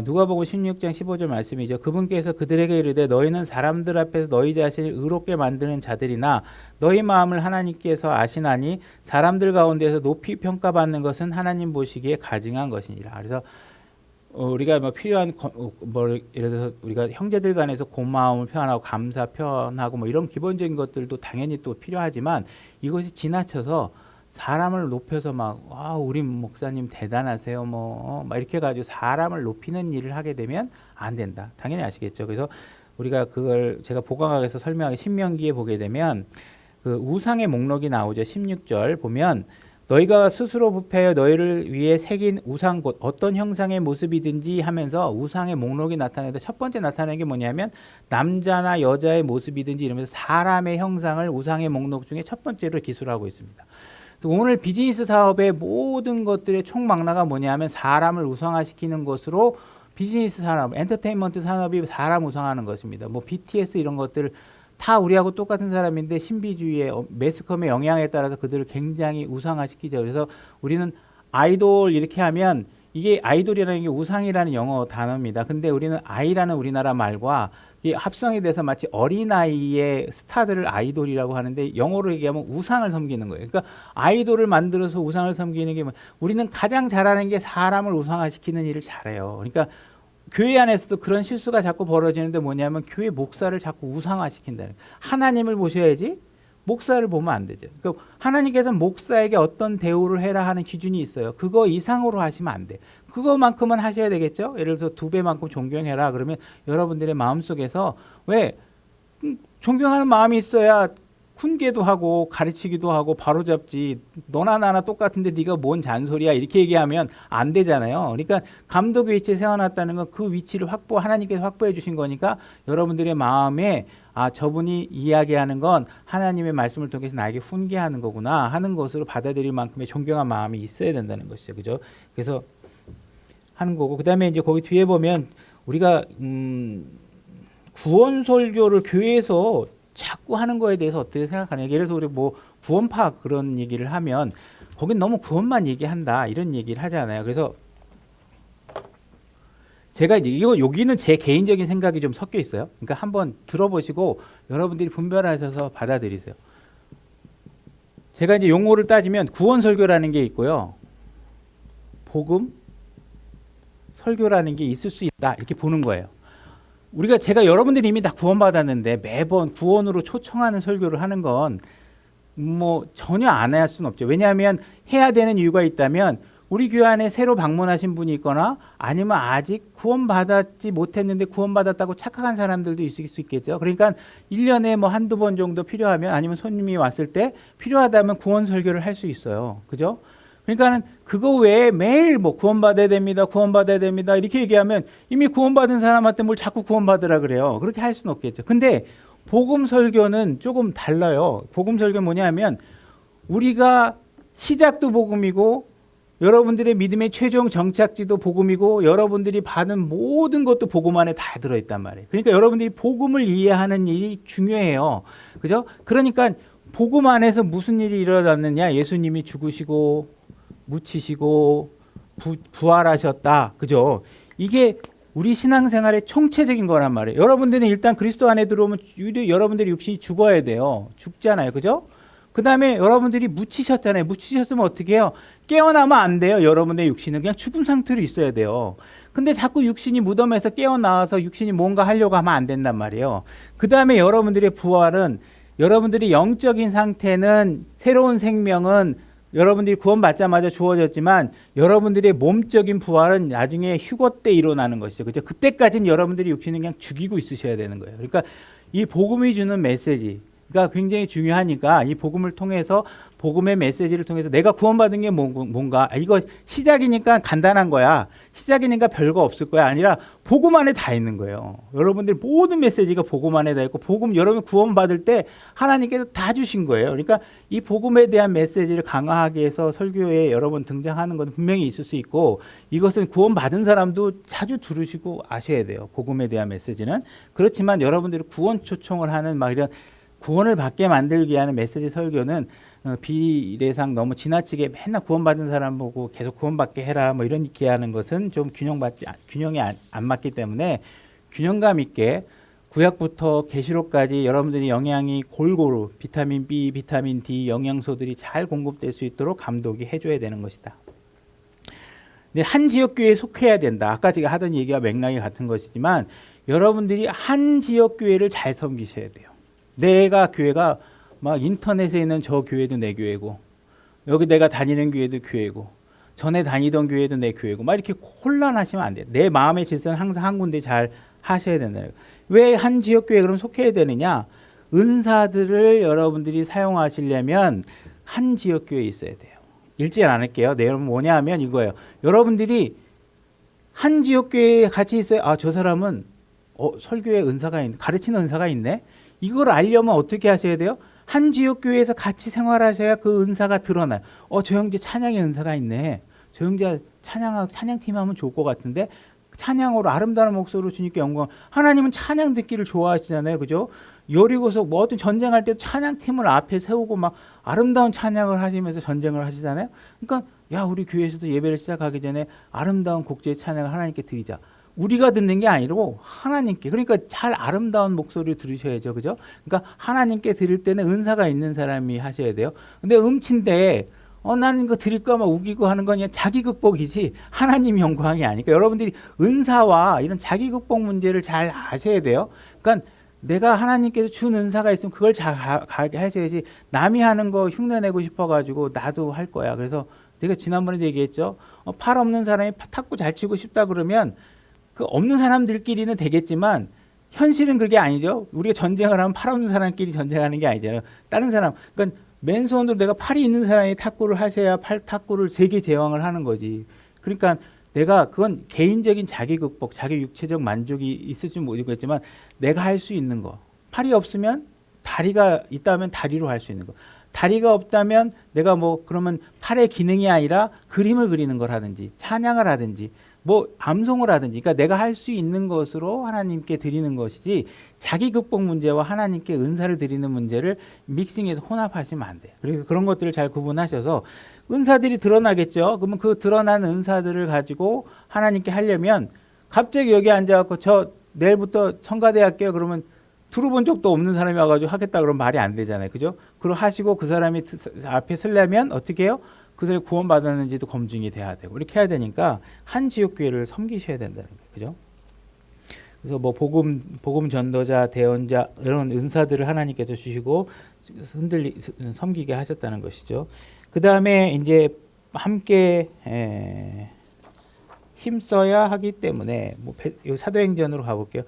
누가복음 16장 15절 말씀이죠. 그분께서 그들에게 이르되 너희는 사람들 앞에서 너희 자신을 의롭게 만드는 자들이나 너희 마음을 하나님께서 아시나니 사람들 가운데서 높이 평가받는 것은 하나님 보시기에 가증한 것이니라. 그래서 우리가 뭐 필요한 예를 들어서 우리가 형제들 간에서 고마움을 표현하고 감사 표현하고 뭐 이런 기본적인 것들도 당연히 또 필요하지만, 이것이 지나쳐서 사람을 높여서 막 우리 목사님 대단하세요 막 이렇게 가지고 사람을 높이는 일을 하게 되면 안 된다. 당연히 아시겠죠. 그래서 우리가 그걸 제가 보강학에서 설명하기 신명기에 보게 되면 그 우상의 목록이 나오죠. 16절 보면 너희가 스스로 부패하여 너희를 위해 새긴 우상 곧 어떤 형상의 모습이든지 하면서 우상의 목록이 나타내는데, 첫 번째 나타내는 게 뭐냐면 남자나 여자의 모습이든지 이러면서 사람의 형상을 우상의 목록 중에 첫 번째로 기술하고 있습니다. 오늘 비즈니스 사업의 모든 것들의 총망라가 뭐냐면 사람을 우상화시키는 것으로 비즈니스 산업, 엔터테인먼트 산업이 사람 우상화하는 것입니다. 뭐 BTS 이런 것들 다 우리하고 똑같은 사람인데 신비주의의 매스컴의 영향에 따라서 그들을 굉장히 우상화시키죠. 그래서 우리는 아이돌 이렇게 하면, 이게 아이돌이라는 게 우상이라는 영어 단어입니다. 근데 우리는 아이라는 우리나라 말과 이 합성이 돼서 마치 어린아이의 스타들을 아이돌이라고 하는데, 영어로 얘기하면 우상을 섬기는 거예요. 그러니까 아이돌을 만들어서 우상을 섬기는 게 우리는 가장 잘하는 게 사람을 우상화시키는 일을 잘해요. 그러니까 교회 안에서도 그런 실수가 자꾸 벌어지는데 뭐냐면 교회 목사를 자꾸 우상화시킨다는 거예요. 하나님을 보셔야지 목사를 보면 안 되죠. 그러니까 하나님께서는 목사에게 어떤 대우를 해라 하는 기준이 있어요. 그거 이상으로 하시면 안 돼. 그거만큼은 하셔야 되겠죠. 예를 들어서 2배만큼 존경해라. 그러면 여러분들의 마음속에서 왜 존경하는 마음이 있어야 훈계도 하고 가르치기도 하고 바로잡지, 너나 나나 똑같은데 네가 뭔 잔소리야 이렇게 얘기하면 안 되잖아요. 그러니까 감독 위치에 세워놨다는 건 그 위치를 하나님께서 확보해 주신 거니까 여러분들의 마음에 저분이 이야기하는 건 하나님의 말씀을 통해서 나에게 훈계하는 거구나 하는 것으로 받아들일 만큼의 존경한 마음이 있어야 된다는 것이죠. 그죠? 그래서 하는 거고, 그 다음에 이제 거기 뒤에 보면 우리가 구원 설교를 교회에서 자꾸 하는 거에 대해서 어떻게 생각하냐. 예를 들어서 우리 뭐 구원파 그런 얘기를 하면 거긴 너무 구원만 얘기한다 이런 얘기를 하잖아요. 그래서 제가 이제 이거 여기는 제 개인적인 생각이 좀 섞여 있어요. 그러니까 한번 들어보시고 여러분들이 분별하셔서 받아들이세요. 제가 이제 용어를 따지면 구원 설교라는 게 있고요. 복음 설교라는 게 있을 수 있다. 이렇게 보는 거예요. 제가 여러분들이 이미 다 구원받았는데 매번 구원으로 초청하는 설교를 하는 건 뭐 전혀 안 할 수는 없죠. 왜냐하면 해야 되는 이유가 있다면 우리 교회 안에 새로 방문하신 분이 있거나 아니면 아직 구원받았지 못했는데 구원받았다고 착각한 사람들도 있을 수 있겠죠. 그러니까 1년에 뭐 한두 번 정도 필요하면 아니면 손님이 왔을 때 필요하다면 구원 설교를 할 수 있어요. 그죠? 그러니까는 그거 외에 매일 뭐 구원받아야 됩니다. 구원받아야 됩니다. 이렇게 얘기하면 이미 구원받은 사람한테 뭘 자꾸 구원받으라 그래요. 그렇게 할 수는 없겠죠. 근데 복음 설교는 조금 달라요. 복음 설교는 뭐냐면 우리가 시작도 복음이고 여러분들의 믿음의 최종 정착지도 복음이고 여러분들이 받은 모든 것도 복음 안에 다 들어있단 말이에요. 그러니까 여러분들이 복음을 이해하는 일이 중요해요. 그죠? 그러니까 복음 안에서 무슨 일이 일어났느냐. 예수님이 죽으시고 묻히시고 부활하셨다. 그죠? 이게 우리 신앙생활의 총체적인 거란 말이에요. 여러분들은 일단 그리스도 안에 들어오면 여러분들의 육신이 죽어야 돼요. 죽잖아요. 그죠? 그 다음에 여러분들이 묻히셨잖아요. 묻히셨으면 어떻게 해요? 깨어나면 안 돼요. 여러분의 육신은 그냥 죽은 상태로 있어야 돼요. 근데 자꾸 육신이 무덤에서 깨어나와서 육신이 뭔가 하려고 하면 안 된단 말이에요. 그 다음에 여러분들의 부활은 여러분들이 영적인 상태는 새로운 생명은 여러분들이 구원받자마자 주어졌지만 여러분들의 몸적인 부활은 나중에 휴거 때 일어나는 것이죠. 그죠? 그때까지는 여러분들이 육신을 그냥 죽이고 있으셔야 되는 거예요. 그러니까 이 복음이 주는 메시지가 굉장히 중요하니까 이 복음을 통해서 복음의 메시지를 통해서 내가 구원받은 게 뭔가 이거 시작이니까 간단한 거야. 시작이니까 별거 없을 거야. 아니라 복음 안에 다 있는 거예요. 여러분들 모든 메시지가 복음 안에 다 있고 복음 여러분 구원받을 때 하나님께서 다 주신 거예요. 그러니까 이 복음에 대한 메시지를 강화하기 위해서 설교에 여러 번 등장하는 건 분명히 있을 수 있고 이것은 구원받은 사람도 자주 들으시고 아셔야 돼요. 복음에 대한 메시지는. 그렇지만 여러분들이 구원 초청을 하는 막 이런 구원을 받게 만들기 위한 메시지 설교는 비례상 너무 지나치게 맨날 구원받은 사람 보고 계속 구원받게 해라 뭐 이런 얘기 하는 것은 좀 균형이 안 맞기 때문에 균형감 있게 구약부터 계시록까지 여러분들이 영양이 골고루 비타민 B, 비타민 D 영양소들이 잘 공급될 수 있도록 감독이 해줘야 되는 것이다. 근데 한 지역교회에 속해야 된다. 아까 제가 하던 얘기와 맥락이 같은 것이지만 여러분들이 한 지역교회를 잘 섬기셔야 돼요. 내가 교회가 막 인터넷에 있는 저 교회도 내 교회고 여기 내가 다니는 교회도 교회고 전에 다니던 교회도 내 교회고 막 이렇게 혼란하시면 안 돼요. 내 마음의 질서는 항상 한 군데 잘 하셔야 된다. 왜 한 지역교회에 그럼 속해야 되느냐? 은사들을 여러분들이 사용하시려면 한 지역교회에 있어야 돼요. 읽지 않을게요. 내용은 뭐냐 하면 이거예요. 여러분들이 한 지역교회에 같이 있어요. 아, 저 사람은 설교에 은사가 있네. 가르치는 은사가 있네. 이걸 알려면 어떻게 하셔야 돼요? 한 지역교회에서 같이 생활하셔야 그 은사가 드러나요. 저 형제 찬양의 은사가 있네. 저 형제 찬양팀 하면 좋을 것 같은데 찬양으로 아름다운 목소리로 주님께 영광. 하나님은 찬양 듣기를 좋아하시잖아요. 그죠? 여리고서 뭐 어떤 전쟁할 때 찬양팀을 앞에 세우고 막 아름다운 찬양을 하시면서 전쟁을 하시잖아요. 그러니까 야 우리 교회에서도 예배를 시작하기 전에 아름다운 곡제의 찬양을 하나님께 드리자. 우리가 듣는 게 아니고 하나님께. 그러니까 잘 아름다운 목소리를 들으셔야죠. 그죠? 그러니까 하나님께 드릴 때는 은사가 있는 사람이 하셔야 돼요. 근데 음치인데 나는 이거 드릴까 막 우기고 하는 건 그냥 자기 극복이지 하나님 영광이 아니까 여러분들이 은사와 이런 자기 극복 문제를 잘 아셔야 돼요. 그러니까 내가 하나님께서 준 은사가 있으면 그걸 잘 하셔야지 남이 하는 거 흉내내고 싶어가지고 나도 할 거야. 그래서 제가 지난번에도 얘기했죠. 팔 없는 사람이 탁구 잘 치고 싶다 그러면 그 없는 사람들끼리는 되겠지만 현실은 그게 아니죠. 우리가 전쟁을 하면 팔 없는 사람끼리 전쟁하는 게 아니잖아요. 다른 사람, 그러니까 맨손으로 내가 팔이 있는 사람이 탁구를 하셔야 탁구를 세계 제왕을 하는 거지. 그러니까 내가 그건 개인적인 자기 극복, 자기 육체적 만족이 있을지 모르겠지만 내가 할 수 있는 거. 팔이 없으면 다리가 있다면 다리로 할 수 있는 거. 다리가 없다면 내가 뭐 그러면 팔의 기능이 아니라 그림을 그리는 걸 하든지 찬양을 하든지 뭐 암송을 하든지, 그러니까 내가 할 수 있는 것으로 하나님께 드리는 것이지 자기 극복 문제와 하나님께 은사를 드리는 문제를 믹싱해서 혼합하시면 안 돼요. 그래서 그런 것들을 잘 구분하셔서 은사들이 드러나겠죠. 그러면 그 드러난 은사들을 가지고 하나님께 하려면 갑자기 여기 앉아갖고 저 내일부터 성가대 할게요. 그러면 들어본 적도 없는 사람이 와가지고 하겠다 그러면 말이 안 되잖아요. 그죠? 그럼 하시고 그 사람이 앞에 쓰려면 어떻게 해요? 그 사람이 구원받았는지도 검증이 돼야 되고 이렇게 해야 되니까 한 지역교회를 섬기셔야 된다는 거예요. 그죠? 그래서 뭐 복음 전도자, 대언자 이런 은사들을 하나님께서 주시고 섬기게 하셨다는 것이죠. 그 다음에 이제 함께 힘써야 하기 때문에 뭐 사도행전으로 가볼게요.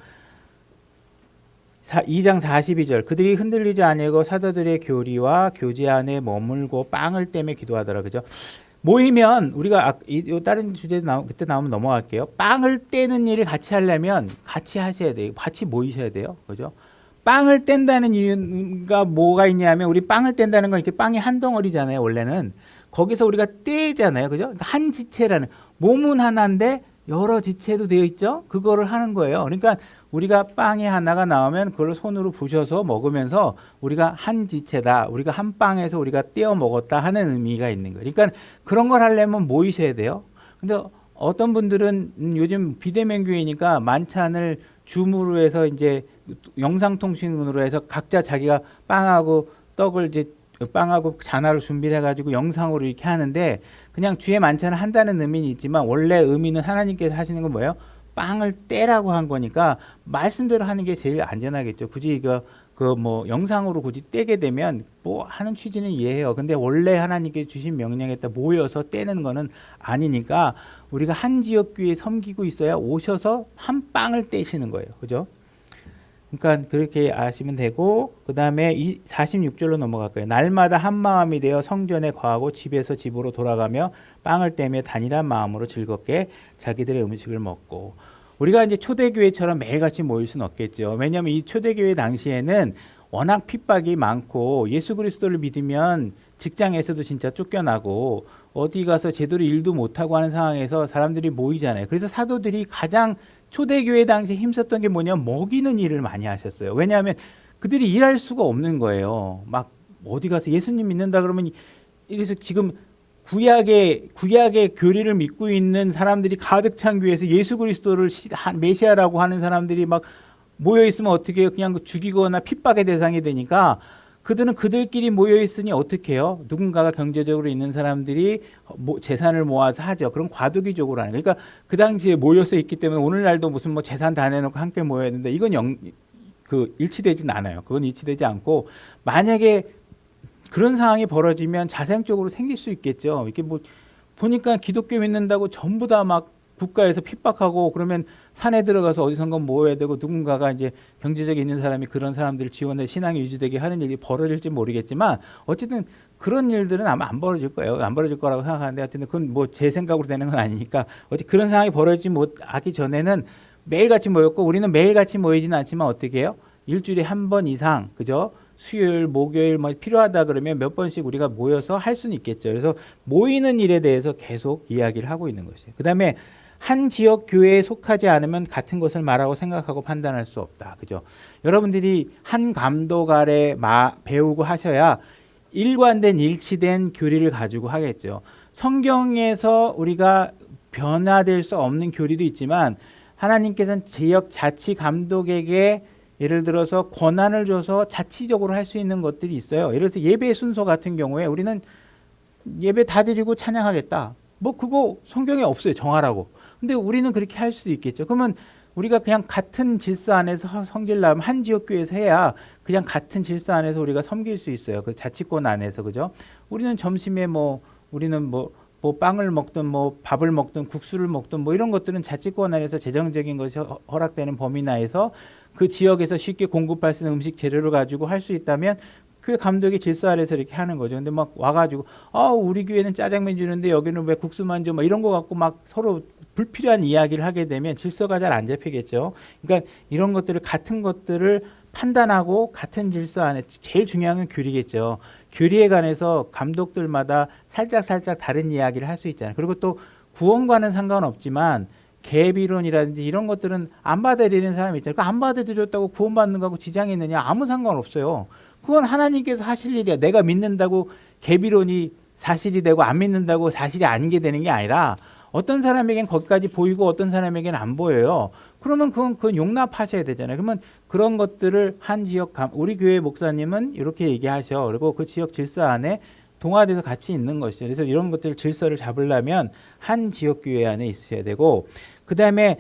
2장 42절 그들이 흔들리지 아니하고 사도들의 교리와 교제 안에 머물고 빵을 떼며 기도하더라. 그죠? 모이면 우리가 다른 주제 그때 나오면 넘어갈게요. 빵을 떼는 일을 같이 하려면 같이 하셔야 돼요. 같이 모이셔야 돼요. 그죠? 빵을 뗀다는 이유가 뭐가 있냐면 우리 빵을 뗀다는 건 이렇게 빵이 한 덩어리잖아요. 원래는 거기서 우리가 떼잖아요. 그죠? 그러니까 한 지체라는 몸은 하나인데 여러 지체도 되어 있죠. 그거를 하는 거예요. 그러니까 우리가 빵이 하나가 나오면 그걸 손으로 부셔서 먹으면서 우리가 한 지체다. 우리가 한 빵에서 우리가 떼어 먹었다 하는 의미가 있는 거예요. 그러니까 그런 걸 하려면 모이셔야 돼요. 근데 어떤 분들은 요즘 비대면 교회니까 만찬을 줌으로 해서 이제 영상통신으로 해서 각자 자기가 빵하고 떡을 이제 빵하고 잔화를 준비해 가지고 영상으로 이렇게 하는데 그냥 주에 만찬을 한다는 의미는 있지만 원래 의미는 하나님께서 하시는 건 뭐예요? 빵을 떼라고 한 거니까 말씀대로 하는 게 제일 안전하겠죠. 굳이 그 뭐 영상으로 굳이 떼게 되면 뭐 하는 취지는 이해해요. 근데 원래 하나님께 주신 명령에 따라 모여서 떼는 거는 아니니까 우리가 한 지역 교회에 섬기고 있어야 오셔서 한 빵을 떼시는 거예요. 그죠? 그러니까 그렇게 아시면 되고 그 다음에 46절로 넘어갈까요? 날마다 한 마음이 되어 성전에 거하고 집에서 집으로 돌아가며 빵을 떼며 단일한 마음으로 즐겁게 자기들의 음식을 먹고 우리가 이제 초대교회처럼 매일같이 모일 수는 없겠죠. 왜냐하면 이 초대교회 당시에는 워낙 핍박이 많고 예수 그리스도를 믿으면 직장에서도 진짜 쫓겨나고 어디 가서 제대로 일도 못하고 하는 상황에서 사람들이 모이잖아요. 그래서 사도들이 가장 초대교회 당시에 힘썼던 게 뭐냐면 먹이는 일을 많이 하셨어요. 왜냐하면 그들이 일할 수가 없는 거예요. 막 어디 가서 예수님 믿는다 그러면 이래서 지금 구약의 교리를 믿고 있는 사람들이 가득 찬 교회에서 예수 그리스도를 메시아라고 하는 사람들이 막 모여 있으면 어떻게 해요? 그냥 죽이거나 핍박의 대상이 되니까 그들은 그들끼리 모여 있으니 어떻게 해요? 누군가가 경제적으로 있는 사람들이 재산을 모아서 하죠. 그럼 과도기적으로 하는 거예요. 그러니까 그 당시에 모여서 있기 때문에 오늘날도 무슨 뭐 재산 다 내놓고 함께 모여야 되는데 이건 일치되진 않아요. 그건 일치되지 않고 만약에 그런 상황이 벌어지면 자생적으로 생길 수 있겠죠. 이렇게 뭐 보니까 기독교 믿는다고 전부 다 막 국가에서 핍박하고 그러면 산에 들어가서 어디선가 모여야 되고 누군가가 이제 경제적인 있는 사람이 그런 사람들을 지원해 신앙이 유지되게 하는 일이 벌어질지 모르겠지만 어쨌든 그런 일들은 아마 안 벌어질 거예요. 안 벌어질 거라고 생각하는데 하여튼 그건 뭐 제 생각으로 되는 건 아니니까 어쨌든 그런 상황이 벌어지지 못하기 전에는 매일같이 모였고 우리는 매일같이 모이지는 않지만 어떻게 해요? 일주일에 한 번 이상 그죠? 수요일, 목요일 뭐 필요하다 그러면 몇 번씩 우리가 모여서 할 수는 있겠죠. 그래서 모이는 일에 대해서 계속 이야기를 하고 있는 것이에요. 그 다음에 한 지역 교회에 속하지 않으면 같은 것을 말하고 생각하고 판단할 수 없다. 그죠? 여러분들이 한 감독 아래 배우고 하셔야 일관된 일치된 교리를 가지고 하겠죠. 성경에서 우리가 변화될 수 없는 교리도 있지만 하나님께서는 지역 자치 감독에게 예를 들어서 권한을 줘서 자치적으로 할 수 있는 것들이 있어요. 예를 들어서 예배 순서 같은 경우에 우리는 예배 다 드리고 찬양하겠다. 뭐 그거 성경에 없어요. 정하라고. 근데 우리는 그렇게 할 수도 있겠죠. 그러면 우리가 그냥 같은 질서 안에서 섬기려면 한 지역교회에서 해야 그냥 같은 질서 안에서 우리가 섬길 수 있어요. 그 자치권 안에서. 그죠? 우리는 점심에 우리는 뭐 빵을 먹든 뭐 밥을 먹든 국수를 먹든 뭐 이런 것들은 자치권 안에서 재정적인 것이 허락되는 범위 내에서 그 지역에서 쉽게 공급할 수 있는 음식 재료를 가지고 할 수 있다면 교회 감독의 질서 아래서 이렇게 하는 거죠. 근데 막 와가지고 우리 교회는 짜장면 주는데 여기는 왜 국수만 줘? 막 이런 거 갖고 막 서로 불필요한 이야기를 하게 되면 질서가 잘 안 잡히겠죠. 그러니까 이런 것들을 같은 것들을 판단하고 같은 질서 안에 제일 중요한 건 교리겠죠. 교리에 관해서 감독들마다 살짝 다른 이야기를 할 수 있잖아요. 그리고 또 구원과는 상관없지만 계비론이라든지 이런 것들은 안 받아들이는 사람이 있잖아요. 그러니까 안 받아들였다고 구원받는 거하고 지장이 있느냐? 아무 상관없어요. 그건 하나님께서 하실 일이야. 내가 믿는다고 계비론이 사실이 되고 안 믿는다고 사실이 아닌 게 되는 게 아니라 어떤 사람에겐 거기까지 보이고 어떤 사람에겐 안 보여요. 그러면 그건 용납하셔야 되잖아요. 그러면 그런 것들을 한 지역 우리 교회 목사님은 이렇게 얘기하셔. 그리고 그 지역 질서 안에 동화돼서 같이 있는 것이죠. 그래서 이런 것들 질서를 잡으려면 한 지역 교회 안에 있어야 되고, 그 다음에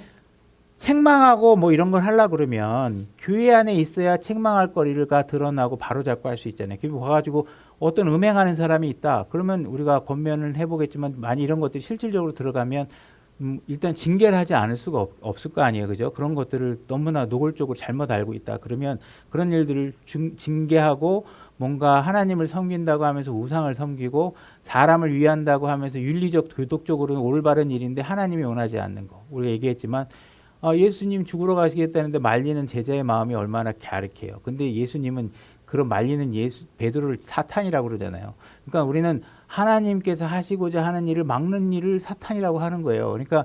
책망하고 뭐 이런 걸 하려 그러면 교회 안에 있어야 책망할 거리가 드러나고 바로잡고 할 수 있잖아요. 그리고 와가지고 어떤 음행하는 사람이 있다. 그러면 우리가 권면을 해보겠지만 많이 이런 것들이 실질적으로 들어가면 일단 징계를 하지 않을 수가 없을 거 아니에요. 그죠? 그런 것들을 너무나 노골적으로 잘못 알고 있다. 그러면 그런 일들을 징계하고 뭔가 하나님을 섬긴다고 하면서 우상을 섬기고 사람을 위한다고 하면서 윤리적 도덕적으로는 올바른 일인데 하나님이 원하지 않는 거. 우리가 얘기했지만 예수님 죽으러 가시겠다는데 말리는 제자의 마음이 얼마나 갸륵해요. 근데 예수님은 그런 말리는 베드로를 사탄이라고 그러잖아요. 그러니까 우리는 하나님께서 하시고자 하는 일을 막는 일을 사탄이라고 하는 거예요. 그러니까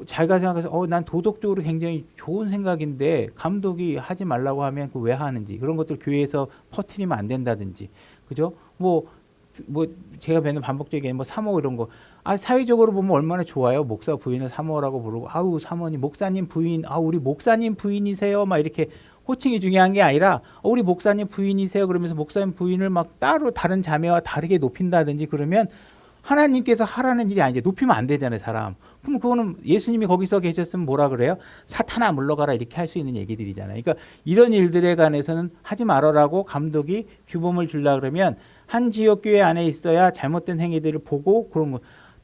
자기가 생각해서 난 도덕적으로 굉장히 좋은 생각인데 감독이 하지 말라고 하면 그 왜 하는지, 그런 것들 교회에서 퍼뜨리면 안 된다든지, 그죠? 뭐 제가 맨날 반복적인 뭐 사모 이런 거, 사회적으로 보면 얼마나 좋아요. 목사 부인을 사모라고 부르고, 아우 사모님, 목사님 부인, 우리 목사님 부인이세요, 막 이렇게 호칭이 중요한 게 아니라 우리 목사님 부인이세요 그러면서 목사님 부인을 막 따로 다른 자매와 다르게 높인다든지, 그러면 하나님께서 하라는 일이 아니지. 높이면 안 되잖아요, 사람. 그럼 그거는 예수님이 거기서 계셨으면 뭐라 그래요? 사탄아 물러가라, 이렇게 할 수 있는 얘기들이잖아요. 그러니까 이런 일들에 관해서는 하지 말아라고 감독이 규범을 주려 그러면 한 지역 교회 안에 있어야 잘못된 행위들을 보고, 그런 거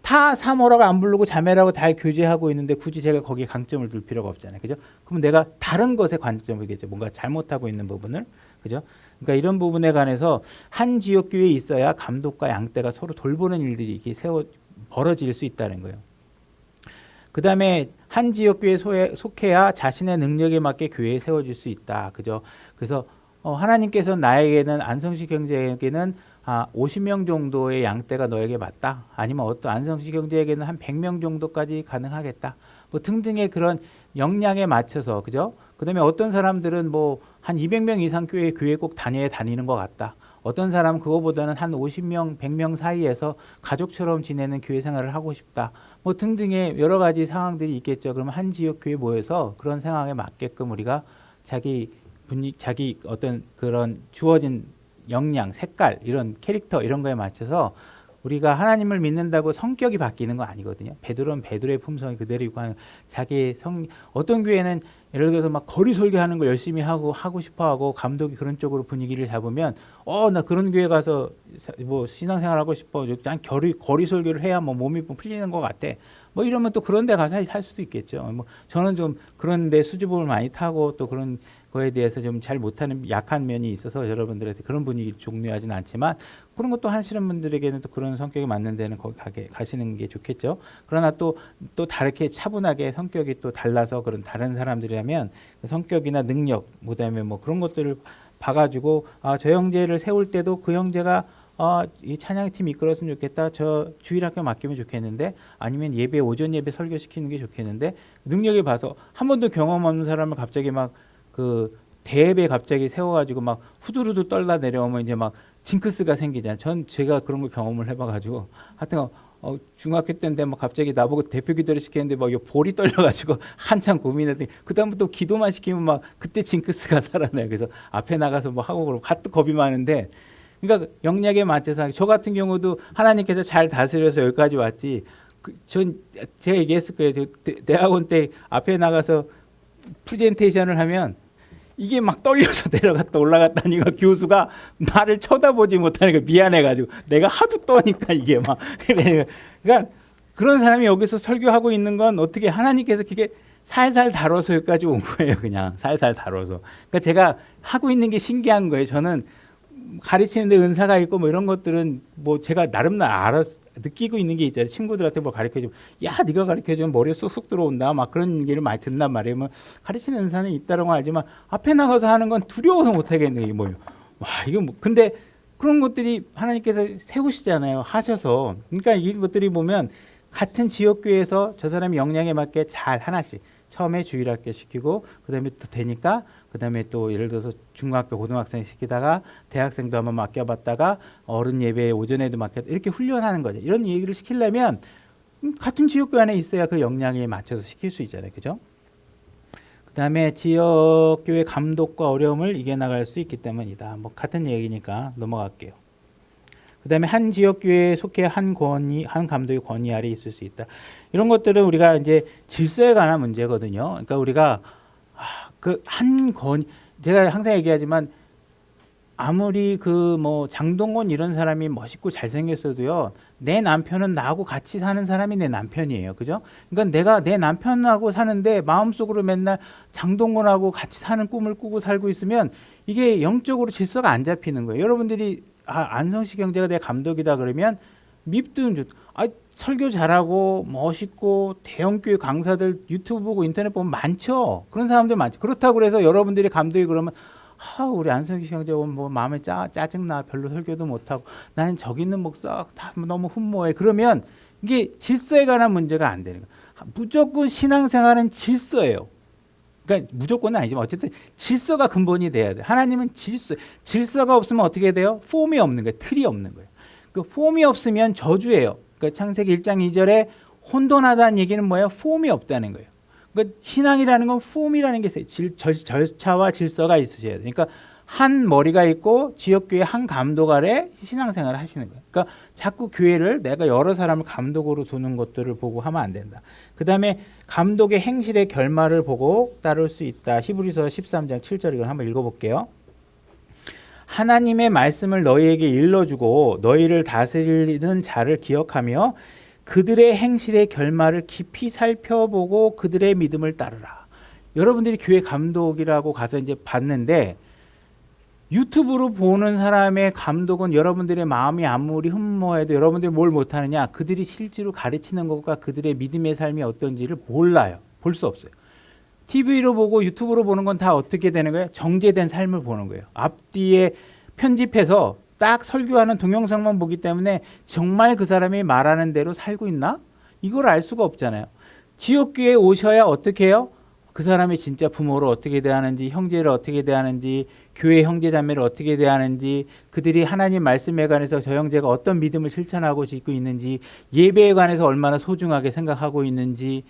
다 사모라고 안 부르고 자매라고 다 교제하고 있는데 굳이 제가 거기에 강점을 둘 필요가 없잖아요. 그죠? 그럼 내가 다른 것에 관점이겠죠. 뭔가 잘못하고 있는 부분을. 그죠? 그러니까 이런 부분에 관해서 한 지역 교회에 있어야 감독과 양떼가 서로 돌보는 일들이 이렇게 벌어질 수 있다는 거예요. 그 다음에 한 지역 교회에 속해야 자신의 능력에 맞게 교회에 세워질 수 있다. 그죠? 그래서 하나님께서 나에게는 안성시 경제에게는 50명 정도의 양떼가 너에게 맞다. 아니면 어떤 안성시 경제에게는 한 100명 정도까지 가능하겠다. 뭐 등등의 그런 역량에 맞춰서, 그죠? 그다음에 어떤 사람들은 뭐 한 200명 이상 교회 꼭 다니는 것 같다. 어떤 사람은 그거보다는 한 50명, 100명 사이에서 가족처럼 지내는 교회 생활을 하고 싶다. 뭐 등등의 여러 가지 상황들이 있겠죠. 그러면 한 지역 교회 모여서 그런 상황에 맞게끔 우리가 자기 어떤 그런 주어진 역량, 색깔, 이런 캐릭터 이런 거에 맞춰서 우리가 하나님을 믿는다고 성격이 바뀌는 거 아니거든요. 베드로는 베드로의 품성이 그대로 있고 하는 자기의 어떤 교회는 예를 들어서 막 거리 설교하는 걸 열심히 하고 싶어하고 감독이 그런 쪽으로 분위기를 잡으면 나 그런 교회 가서 뭐 신앙생활 하고 싶어. 난 거리 설교를 해야 뭐 몸이 풀리는 것 같아. 뭐 이러면 또 그런 데 가서 할 수도 있겠죠. 뭐 저는 좀 그런 데 수줍음을 많이 타고 또 그런 거에 대해서 좀 잘 못하는 약한 면이 있어서 여러분들한테 그런 분위기를 종료하지는 않지만, 그런 것도 하시는 분들에게는 또 그런 성격이 맞는 데는 거기 가시는 게 좋겠죠. 그러나 또 다르게 차분하게 성격이 또 달라서 그런 다른 사람들이라면 그 성격이나 능력, 그다음에 뭐 그런 것들을 봐가지고 저 형제를 세울 때도 그 형제가 이 찬양팀 이끌었으면 좋겠다. 저 주일학교 맡기면 좋겠는데, 아니면 오전 예배 설교시키는 게 좋겠는데, 능력을 봐서 한 번도 경험 없는 사람을 갑자기 막 그 대회에 갑자기 세워가지고 막 후두루두 떨다 내려오면 이제 막 징크스가 생기잖아요. 제가 그런 걸 경험을 해봐가지고 하여튼 중학교 때인데 막 갑자기 나보고 대표 기도를 시켰는데 막 볼이 떨려가지고 한참 고민했더니 그 다음부터 기도만 시키면 막 그때 징크스가 살아나요. 그래서 앞에 나가서 뭐 하고 그러고 하도 겁이 많은데, 그러니까 영역에 맞춰서 저 같은 경우도 하나님께서 잘 다스려서 여기까지 왔지. 제가 얘기했을 거예요. 대학원 때 앞에 나가서 프레젠테이션을 하면 이게 막 떨려서 내려갔다 올라갔다 하니까 교수가 나를 쳐다보지 못하니까 미안해가지고 내가 하도 떠니까 이게 막 그러니까 그런 사람이 여기서 설교하고 있는 건 어떻게 하나님께서 그게 살살 다뤄서 여기까지 온 거예요. 그냥 살살 다뤄서. 그러니까 제가 하고 있는 게 신기한 거예요. 저는 가르치는데 은사가 있고 뭐 이런 것들은 뭐 제가 나름 느끼고 있는 게 있잖아요. 친구들한테 뭐 가르쳐주면 네가 가르쳐주면 머리에 쑥쑥 들어온다 막 그런 얘기를 많이 듣는단 말이에요. 뭐 가르치는 은사는 있다는 건 알지만 앞에 나가서 하는 건 두려워서 못하겠는 게 뭐예요. 이거 뭐 근데 그런 것들이 하나님께서 세우시잖아요. 하셔서. 그러니까 이 것들이 보면 같은 지역교회에서 저 사람이 역량에 맞게 잘 하나씩 처음에 주일학교 시키고 그다음에 또 되니까 그다음에 또 예를 들어서 중학교 고등학생 시키다가 대학생도 한번 맡겨봤다가 어른 예배 오전에도 맡겨 이렇게 훈련하는 거죠. 이런 얘기를 시키려면 같은 지역교회 안에 있어야 그 역량에 맞춰서 시킬 수 있잖아요. 그죠? 그다음에 지역교회 감독과 어려움을 이겨나갈 수 있기 때문이다. 뭐 같은 얘기니까 넘어갈게요. 그다음에 한 지역교회에 속해 한 감독의 권위 아래 있을 수 있다. 이런 것들은 우리가 이제 질서에 관한 문제거든요. 그러니까 우리가 그 한 권위, 제가 항상 얘기하지만 아무리 그 뭐 장동건 이런 사람이 멋있고 잘생겼어도요, 내 남편은 나하고 같이 사는 사람이 내 남편이에요. 그죠? 그러니까 내가 내 남편하고 사는데 마음속으로 맨날 장동건하고 같이 사는 꿈을 꾸고 살고 있으면 이게 영적으로 질서가 안 잡히는 거예요. 여러분들이 안성시 경제가 내 감독이다 그러면 밉든 설교 잘하고 멋있고 대형교회 강사들 유튜브 보고 인터넷 보면 많죠. 그런 사람들 많죠. 그렇다고 그래서 여러분들이 감독이 그러면 우리 안성시 경제원 뭐 마음에 짜증나 별로 설교도 못하고 나는 저기 있는 목사 다 너무 흠모해. 그러면 이게 질서에 관한 문제가 안 되는 거예요. 무조건 신앙생활은 질서예요. 그러니까 무조건은 아니지만 어쨌든 질서가 근본이 돼야 돼요. 하나님은 질서가 없으면 어떻게 돼요? 폼이 없는 거예요. 틀이 없는 거예요. 그 폼이 없으면 저주예요. 그러니까 창세기 1장 2절에 혼돈하다는 얘기는 뭐예요? 폼이 없다는 거예요. 그러니까 신앙이라는 건 폼이라는 게 있어요. 절차와 질서가 있으셔야 돼요. 그러니까 한 머리가 있고 지역교회 한 감독 아래 신앙생활을 하시는 거예요. 그러니까 자꾸 교회를 내가 여러 사람을 감독으로 두는 것들을 보고 하면 안 된다. 그 다음에 감독의 행실의 결말을 보고 따를 수 있다. 히브리서 13장 7절 이걸 한번 읽어볼게요. 하나님의 말씀을 너희에게 일러주고 너희를 다스리는 자를 기억하며 그들의 행실의 결말을 깊이 살펴보고 그들의 믿음을 따르라. 여러분들이 교회 감독이라고 가서 이제 봤는데 유튜브로 보는 사람의 감독은 여러분들의 마음이 아무리 흠모해도 여러분들이 뭘 못하느냐? 그들이 실제로 가르치는 것과 그들의 믿음의 삶이 어떤지를 몰라요. 볼 수 없어요. TV로 보고 유튜브로 보는 건 다 어떻게 되는 거예요? 정제된 삶을 보는 거예요. 앞뒤에 편집해서 딱 설교하는 동영상만 보기 때문에 정말 그 사람이 말하는 대로 살고 있나? 이걸 알 수가 없잖아요. 지역교회에 오셔야 어떻게 해요? 그 사람이 진짜 부모를 어떻게 대하는지, 형제를 어떻게 대하는지, 교회 형제 자매를 어떻게 대하는지, 그들이 하나님 말씀에 관해서 저 형제가 어떤 믿음을 실천하고 짓고 있는지, 예배에 관해서 얼마나 소중하게 생각하고 있는지,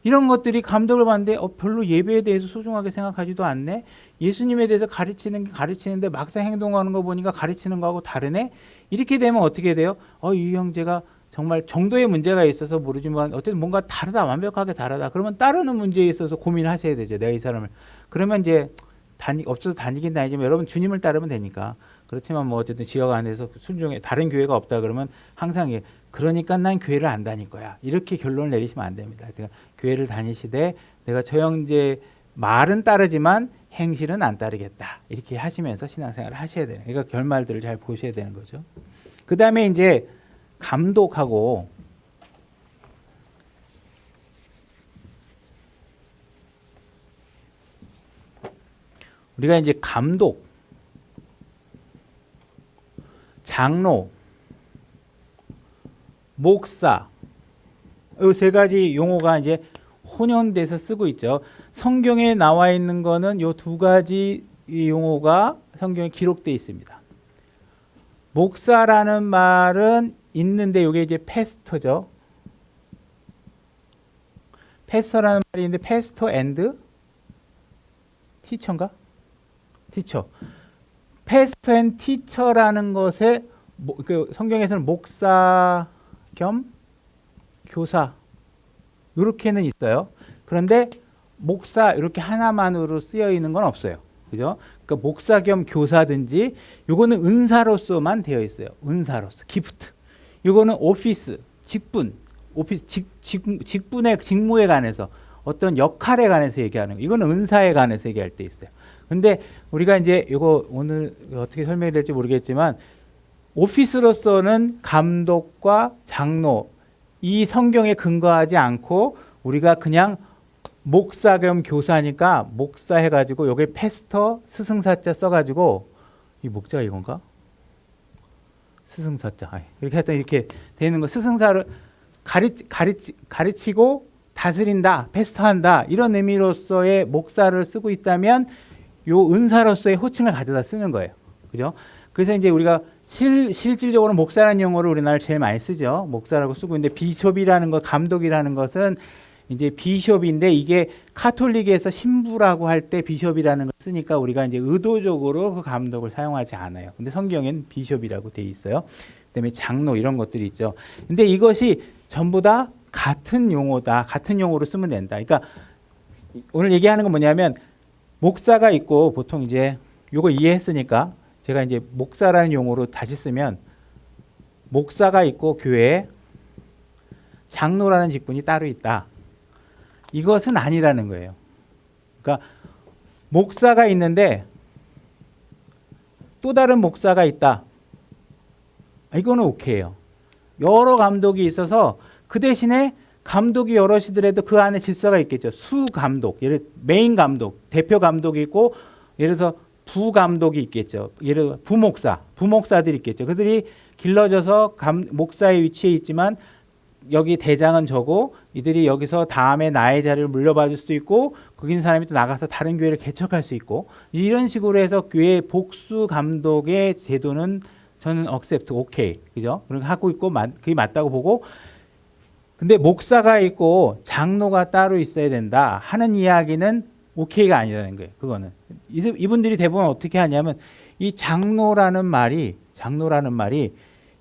이런 것들이 감독을 받는데 별로 예배에 대해서 소중하게 생각하지도 않네. 예수님에 대해서 가르치는데 막상 행동하는 거 보니까 가르치는 거하고 다르네. 이렇게 되면 어떻게 돼요? 이 형제가 정말 정도의 문제가 있어서 모르지만 어쨌든 뭔가 다르다, 완벽하게 다르다. 그러면 따르는 문제에 있어서 고민하셔야 되죠. 내가 이 사람을. 그러면 이제 없어서 다니긴 다니지만 여러분 주님을 따르면 되니까. 그렇지만 뭐 어쨌든 지역 안에서 순종해 다른 교회가 없다 그러면 항상 그러니까 난 교회를 안 다닐 거야. 이렇게 결론을 내리시면 안 됩니다. 그러니까 교회를 다니시되 내가 저 형제 말은 따르지만 행실은 안 따르겠다. 이렇게 하시면서 신앙생활을 하셔야 되는. 그러니까 결말들을 잘 보셔야 되는 거죠. 그 다음에 이제 감독하고 우리가 이제 감독, 장로, 목사 이 세 가지 용어가 이제 혼연돼서 쓰고 있죠. 성경에 나와 있는 거는 이 두 가지 용어가 성경에 기록되어 있습니다. 목사라는 말은 있는데 이게 이제 패스터죠. 패스터라는 말이 있는데 패스터 앤드 티처인가? 티처. 패스터 앤 티처라는 것에 성경에서는 목사 겸 교사 이렇게는 있어요. 그런데 목사 이렇게 하나만으로 쓰여 있는 건 없어요. 그죠? 그러니까 목사 겸 교사든지 요거는 은사로서만 되어 있어요. 은사로서 기프트. 요거는 오피스 직분, 오피스 직분의 직무에 관해서 어떤 역할에 관해서 얘기하는 거. 이거는 은사에 관해서 얘기할 때 있어요. 근데 우리가 이제 이거 오늘 어떻게 설명이 될지 모르겠지만 오피스로서는 감독과 장로 이 성경에 근거하지 않고 우리가 그냥 목사 겸 교사니까 목사 해가지고 여기 패스터 스승사자 써가지고 이 목자가 이건가? 스승사자 이렇게 했더니 이렇게 되는 거 스승사를 가르치고 다스린다, 패스터한다 이런 의미로서의 목사를 쓰고 있다면 요 은사로서의 호칭을 가져다 쓰는 거예요. 그죠? 그래서 이제 우리가 실질적으로 목사라는 용어를 우리나라 제일 많이 쓰죠. 목사라고 쓰고 있는데 비숍이라는 것, 감독이라는 것은 이제 비숍인데 이게 카톨릭에서 신부라고 할 때 비숍이라는 걸 쓰니까 우리가 이제 의도적으로 그 감독을 사용하지 않아요. 근데 성경엔 비숍이라고 돼 있어요. 그다음에 장로 이런 것들이 있죠. 근데 이것이 전부 다 같은 용어다. 같은 용어로 쓰면 된다. 그러니까 오늘 얘기하는 건 뭐냐면 목사가 있고 보통 이제 요거 이해했으니까 제가 이제 목사라는 용어로 다시 쓰면 목사가 있고 교회에 장로라는 직분이 따로 있다. 이것은 아니라는 거예요. 그러니까 목사가 있는데 또 다른 목사가 있다. 이거는 오케이예요. 여러 감독이 있어서 그 대신에 감독이 여럿이더라도 그 안에 질서가 있겠죠. 수 감독, 메인 감독, 대표 감독이 있고 예를 들어서 부 감독이 있겠죠. 예를 들어 부목사들이 있겠죠. 그들이 길러져서 목사의 위치에 있지만 여기 대장은 저고 이들이 여기서 다음에 나의 자리를 물려받을 수도 있고 그긴 사람이 또 나가서 다른 교회를 개척할 수 있고 이런 식으로 해서 교회 복수 감독의 제도는 저는 accept, 오케이, 그죠? 그렇게 하고 있고 그게 맞다고 보고 근데 목사가 있고 장로가 따로 있어야 된다 하는 이야기는 오케이가 아니라는 거예요. 그거는 이분들이 대부분 어떻게 하냐면 이 장로라는 말이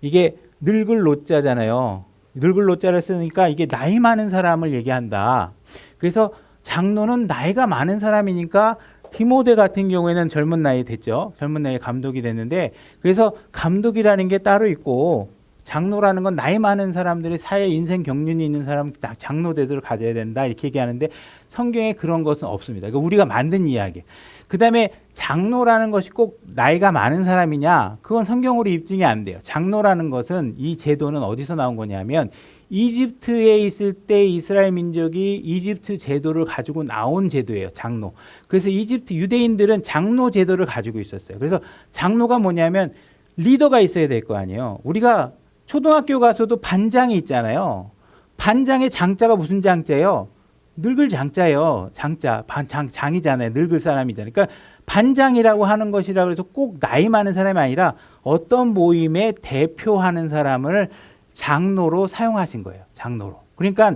이게 늙을 노자잖아요. 늙을 노자를 쓰니까 이게 나이 많은 사람을 얘기한다. 그래서 장로는 나이가 많은 사람이니까 디모데 같은 경우에는 젊은 나이에 됐죠. 젊은 나이에 감독이 됐는데 그래서 감독이라는 게 따로 있고 장로라는 건 나이 많은 사람들이 사회 인생 경륜이 있는 사람 장로 대도를 가져야 된다 이렇게 얘기하는데 성경에 그런 것은 없습니다. 그러니까 우리가 만든 이야기. 그 다음에 장로라는 것이 꼭 나이가 많은 사람이냐 그건 성경으로 입증이 안 돼요. 장로라는 것은 이 제도는 어디서 나온 거냐면 이집트에 있을 때 이스라엘 민족이 이집트 제도를 가지고 나온 제도예요. 장로. 그래서 이집트 유대인들은 장로 제도를 가지고 있었어요. 그래서 장로가 뭐냐면 리더가 있어야 될 거 아니에요. 우리가 초등학교 가서도 반장이 있잖아요. 반장의 장자가 무슨 장자예요? 늙을 장자예요. 장이잖아요. 늙을 사람이잖아요. 그러니까 반장이라고 하는 것이라 그래서 꼭 나이 많은 사람이 아니라 어떤 모임에 대표하는 사람을 장로로 사용하신 거예요. 장로로. 그러니까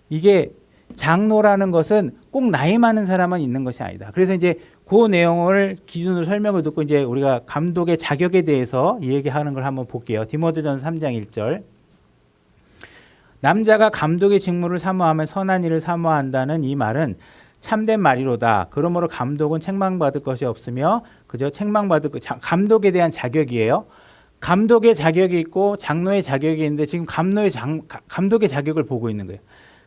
이게 장로라는 것은 꼭 나이 많은 사람만 있는 것이 아니다. 그래서 이제 그 내용을 기준으로 설명을 듣고 이제 우리가 감독의 자격에 대해서 얘기하는 걸 한번 볼게요. 디모데전서 3장 1절. 남자가 감독의 직무를 사모하면 선한 일을 사모한다는 이 말은 참된 말이로다. 그러므로 감독은 책망받을 것이 없으며 그저 책망받을 감독에 대한 자격이에요. 감독의 자격이 있고 장로의 자격이 있는데 지금 감독의 자격을 보고 있는 거예요.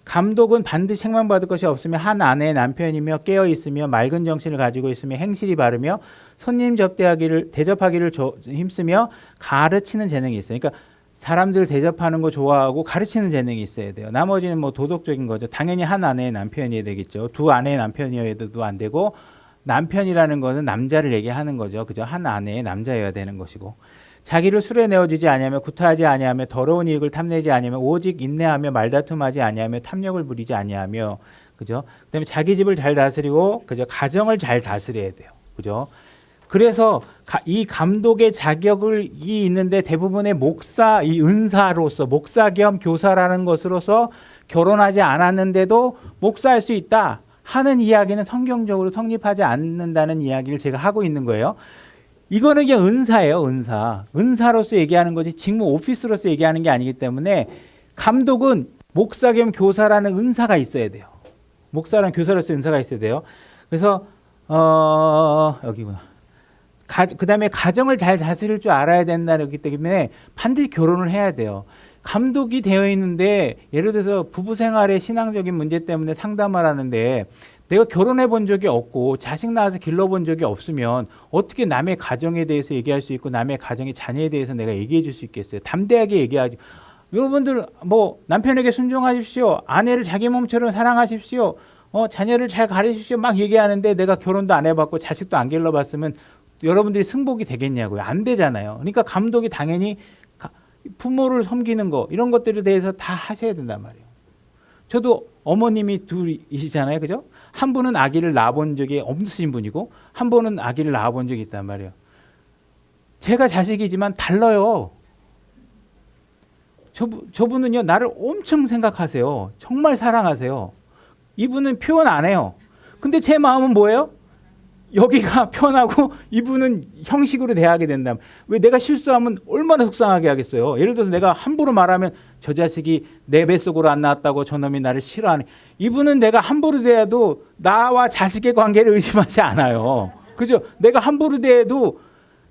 감독은 반드시 책망받을 것이 없으며 한 아내의 남편이며 깨어 있으며 맑은 정신을 가지고 있으며 행실이 바르며 손님 대접하기를 힘쓰며 가르치는 재능이 있어요. 그러니까 사람들 대접하는 거 좋아하고 가르치는 재능이 있어야 돼요. 나머지는 뭐 도덕적인 거죠. 당연히 한 아내의 남편이어야 되겠죠. 두 아내의 남편이어도 안 되고 남편이라는 거는 남자를 얘기하는 거죠. 그죠? 한 아내의 남자여야 되는 것이고. 자기를 술에 내어주지 아니하며 구타하지 아니하며 더러운 이익을 탐내지 아니하며 오직 인내하며 말다툼하지 아니하며 탐욕을 부리지 아니하며 그죠? 그다음에 자기 집을 잘 다스리고 그죠? 가정을 잘 다스려야 돼요. 그죠? 그래서 이 감독의 자격이 있는데 대부분의 목사, 이 은사로서 목사 겸 교사라는 것으로서 결혼하지 않았는데도 목사할 수 있다 하는 이야기는 성경적으로 성립하지 않는다는 이야기를 제가 하고 있는 거예요. 이거는 그냥 은사예요, 은사. 은사로서 얘기하는 거지 직무 오피스로서 얘기하는 게 아니기 때문에 감독은 목사 겸 교사라는 은사가 있어야 돼요. 목사랑 교사로서 은사가 있어야 돼요. 그래서 여기구나. 그 다음에 가정을 잘 다스릴 줄 알아야 된다기 때문에 반드시 결혼을 해야 돼요. 감독이 되어 있는데 예를 들어서 부부 생활의 신앙적인 문제 때문에 상담을 하는데 내가 결혼해 본 적이 없고 자식 낳아서 길러본 적이 없으면 어떻게 남의 가정에 대해서 얘기할 수 있고 남의 가정의 자녀에 대해서 내가 얘기해 줄 수 있겠어요. 담대하게 얘기하죠. 여러분들 뭐 남편에게 순종하십시오. 아내를 자기 몸처럼 사랑하십시오. 자녀를 잘 가르치십시오. 막 얘기하는데 내가 결혼도 안 해봤고 자식도 안 길러봤으면 여러분들이 승복이 되겠냐고요. 안 되잖아요. 그러니까 감독이 당연히 부모를 섬기는 거 이런 것들에 대해서 다 하셔야 된단 말이에요. 저도 어머님이 둘이시잖아요, 그죠? 한 분은 아기를 낳아본 적이 없으신 분이고 한 분은 아기를 낳아본 적이 있단 말이에요. 제가 자식이지만 달라요. 저분은요 나를 엄청 생각하세요. 정말 사랑하세요. 이분은 표현 안 해요. 근데 제 마음은 뭐예요? 여기가 편하고 이분은 형식으로 대하게 된다면 왜 내가 실수하면 얼마나 속상하게 하겠어요. 예를 들어서 내가 함부로 말하면 저 자식이 내 뱃속으로 안 나왔다고 저놈이 나를 싫어하네. 이분은 내가 함부로 대해도 나와 자식의 관계를 의심하지 않아요. 그죠? 내가 함부로 대해도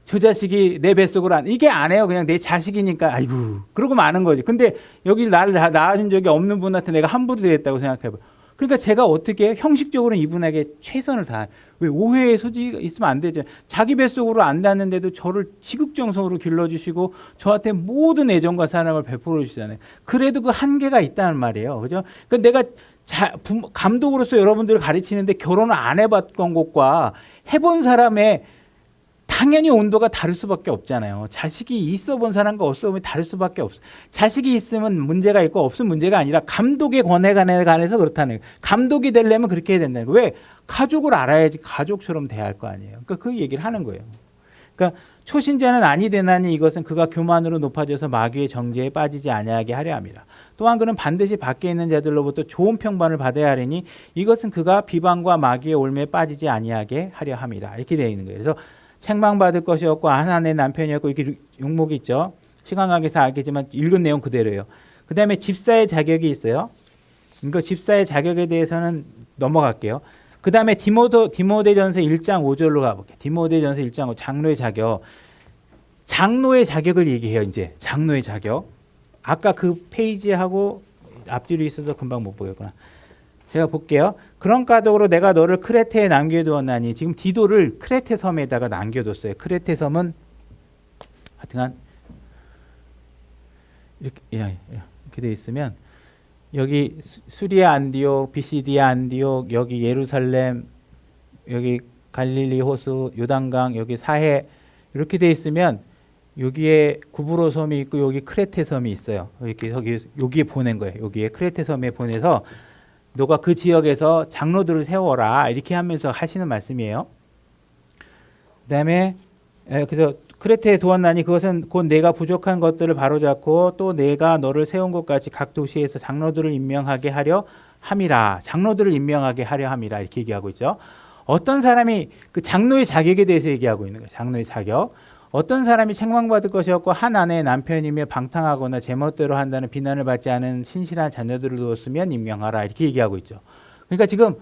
저 자식이 내 뱃속으로 이게 안 해요. 그냥 내 자식이니까 아이고 그러고 마는 거지. 근데 여기 나를 낳아준 적이 없는 분한테 내가 함부로 대했다고 생각해봐요. 그러니까 제가 어떻게 형식적으로는 이분에게 최선을 다해. 왜 오해의 소지가 있으면 안 되죠. 자기 뱃속으로 안 닿는데도 저를 지극정성으로 길러주시고 저한테 모든 애정과 사랑을 베풀어 주시잖아요. 그래도 그 한계가 있다는 말이에요. 그죠? 그러니까 내가 감독으로서 여러분들을 가르치는데 결혼을 안 해봤던 것과 해본 사람의 당연히 온도가 다를 수밖에 없잖아요. 자식이 있어 본 사람과 없어 보면 다를 수밖에 없어요. 자식이 있으면 문제가 있고 없으면 문제가 아니라 감독의 권해관에 관해서 그렇다는 거예요. 감독이 되려면 그렇게 해야 된다는 거예요. 왜? 가족을 알아야지 가족처럼 대해야 할 거 아니에요. 그러니까 그 얘기를 하는 거예요. 그러니까 초신자는 아니 되나니 이것은 그가 교만으로 높아져서 마귀의 정죄에 빠지지 아니하게 하려 합니다. 또한 그는 반드시 밖에 있는 자들로부터 좋은 평판을 받아야 하리니 이것은 그가 비방과 마귀의 올매에 빠지지 아니하게 하려 합니다. 이렇게 되어 있는 거예요. 그래서 책망받을 것이 없고 하나님의 남편이었고 이렇게 용목이 있죠. 시간 관계상 알겠지만 읽은 내용 그대로예요. 그 다음에 집사의 자격이 있어요. 그러니까 집사의 자격에 대해서는 넘어갈게요. 그 다음에 디모데전서 1장 5절로 가볼게요. 디모데전서 1장 5 장로의 자격. 장로의 자격을 얘기해요. 이제 장로의 자격. 아까 그 페이지하고 앞뒤로 있어서 금방 못 보겠구나. 제가 볼게요. 그런 까닭으로 내가 너를 크레테에 남겨두었나니 지금 디도를 크레테 섬에다가 남겨뒀어요. 크레테 섬은 하여튼간 이렇게 돼 있으면 여기 수리아 안디옥, 비시디아 안디옥, 여기 예루살렘, 여기 갈릴리 호수, 요단강, 여기 사해 이렇게 돼 있으면 여기에 구브로 섬이 있고 여기 크레테 섬이 있어요. 이렇게 여기에 보낸 거예요. 여기에 크레테 섬에 보내서 너가 그 지역에서 장로들을 세워라 이렇게 하면서 하시는 말씀이에요. 그다음에 그래서 크레테에 두었나니 그것은 곧 내가 부족한 것들을 바로잡고 또 내가 너를 세운 것 같이 각 도시에서 장로들을 임명하게 하려 함이라. 장로들을 임명하게 하려 함이라 이렇게 얘기하고 있죠. 어떤 사람이 그 장로의 자격에 대해서 얘기하고 있는 거예요. 장로의 자격. 어떤 사람이 책망받을 것이 없고 한 아내의 남편이며 방탕하거나 제멋대로 한다는 비난을 받지 않은 신실한 자녀들을 두었으면 임명하라 이렇게 얘기하고 있죠. 그러니까 지금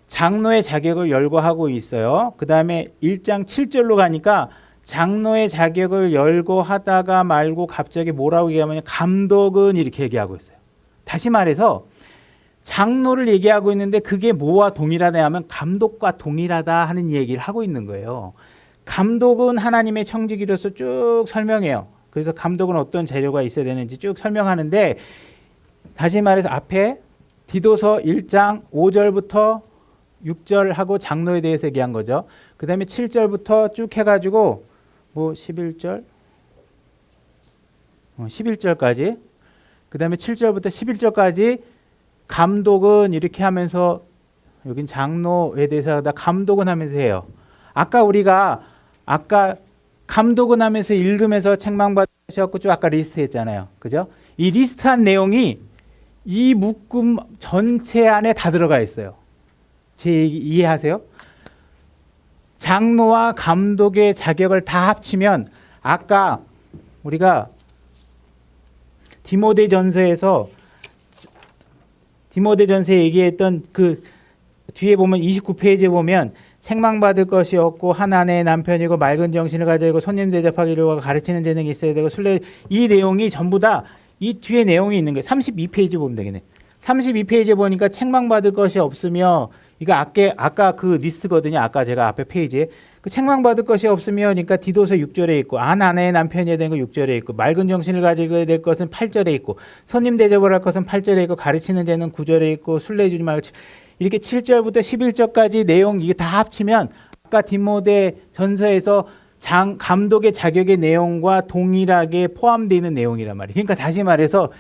장로의 자격을 열거하고 있어요. 그 다음에 1장 7절로 가니까 장로의 자격을 열거하다가 말고 갑자기 뭐라고 얘기하면 감독은 이렇게 얘기하고 있어요. 다시 말해서 장로를 얘기하고 있는데 그게 뭐와 동일하냐 하면 감독과 동일하다 하는 얘기를 하고 있는 거예요. 감독은 하나님의 청지기로서 쭉 설명해요. 그래서 감독은 어떤 재료가 있어야 되는지 쭉 설명하는데 다시 말해서 앞에 디도서 1장 5절부터 6절하고 장로에 대해서 얘기한 거죠. 그 다음에 7절부터 쭉 해가지고 뭐 11절까지 그 다음에 7절부터 11절까지 감독은 이렇게 하면서 여긴 장로에 대해서 다 감독은 하면서 해요. 아까 감독은 하면서 읽으면서 책망받으셨고 쭉 아까 리스트 했잖아요. 그죠? 이 리스트한 내용이 이 묶음 전체 안에 다 들어가 있어요. 제 얘기 이해하세요? 장로와 감독의 자격을 다 합치면 아까 우리가 디모데전서에 얘기했던 그 뒤에 보면 29페이지에 보면 책망받을 것이 없고 한 아내의 남편이고 맑은 정신을 가지고 손님 대접하기를 가르치는 재능이 있어야 되고 순례 이 내용이 전부 다 이 뒤에 내용이 있는 거예요. 32페이지 보면 되겠네. 32페이지에 보니까 책망받을 것이 없으며 이거 아까 그 리스트거든요. 아까 제가 앞에 페이지에 그 책망받을 것이 없으며 그러니까 디도서 6절에 있고 한 아내의 남편이어야 되는 거 6절에 있고 맑은 정신을 가지고 될 것은 8절에 있고 손님 대접을 할 것은 8절에 있고 가르치는 재는 9절에 있고 순례 주지 말고 이렇게 7절부터 11절까지 내용 이게 다 합치면 아까 디모데 전서에서 감독의 자격의 내용과 동일하게 포함되어 있는 내용이란 말이에요. 그러니까 다시 말해서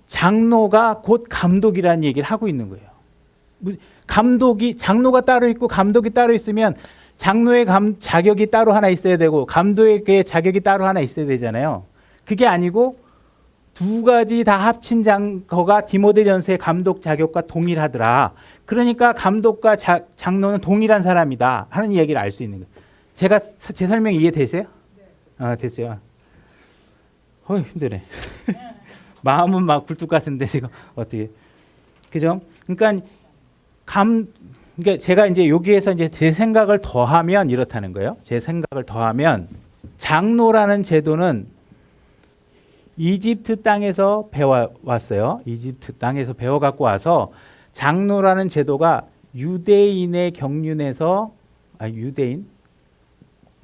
장로가 곧 감독이라는 얘기를 하고 있는 거예요. 장로가 따로 있고 감독이 따로 있으면 장로의 자격이 따로 하나 있어야 되고 감독의 자격이 따로 하나 있어야 되잖아요. 그게 아니고 두 가지 다 합친 거가 디모데전서의 감독 자격과 동일하더라. 그러니까 감독과 장로는 동일한 사람이다 하는 얘기를 알 수 있는 거예요. 제 설명이 이해되세요? 네. 됐어요. 힘드네. 마음은 막 굴뚝 같은데 지금 어떻게? 그죠? 그러니까 제가 이제 여기에서 이제 제 생각을 더하면 이렇다는 거예요. 제 생각을 더하면 장로라는 제도는 이집트 땅에서 배워왔어요. 이집트 땅에서 배워 갖고 와서 장로라는 제도가 유대인의 경륜에서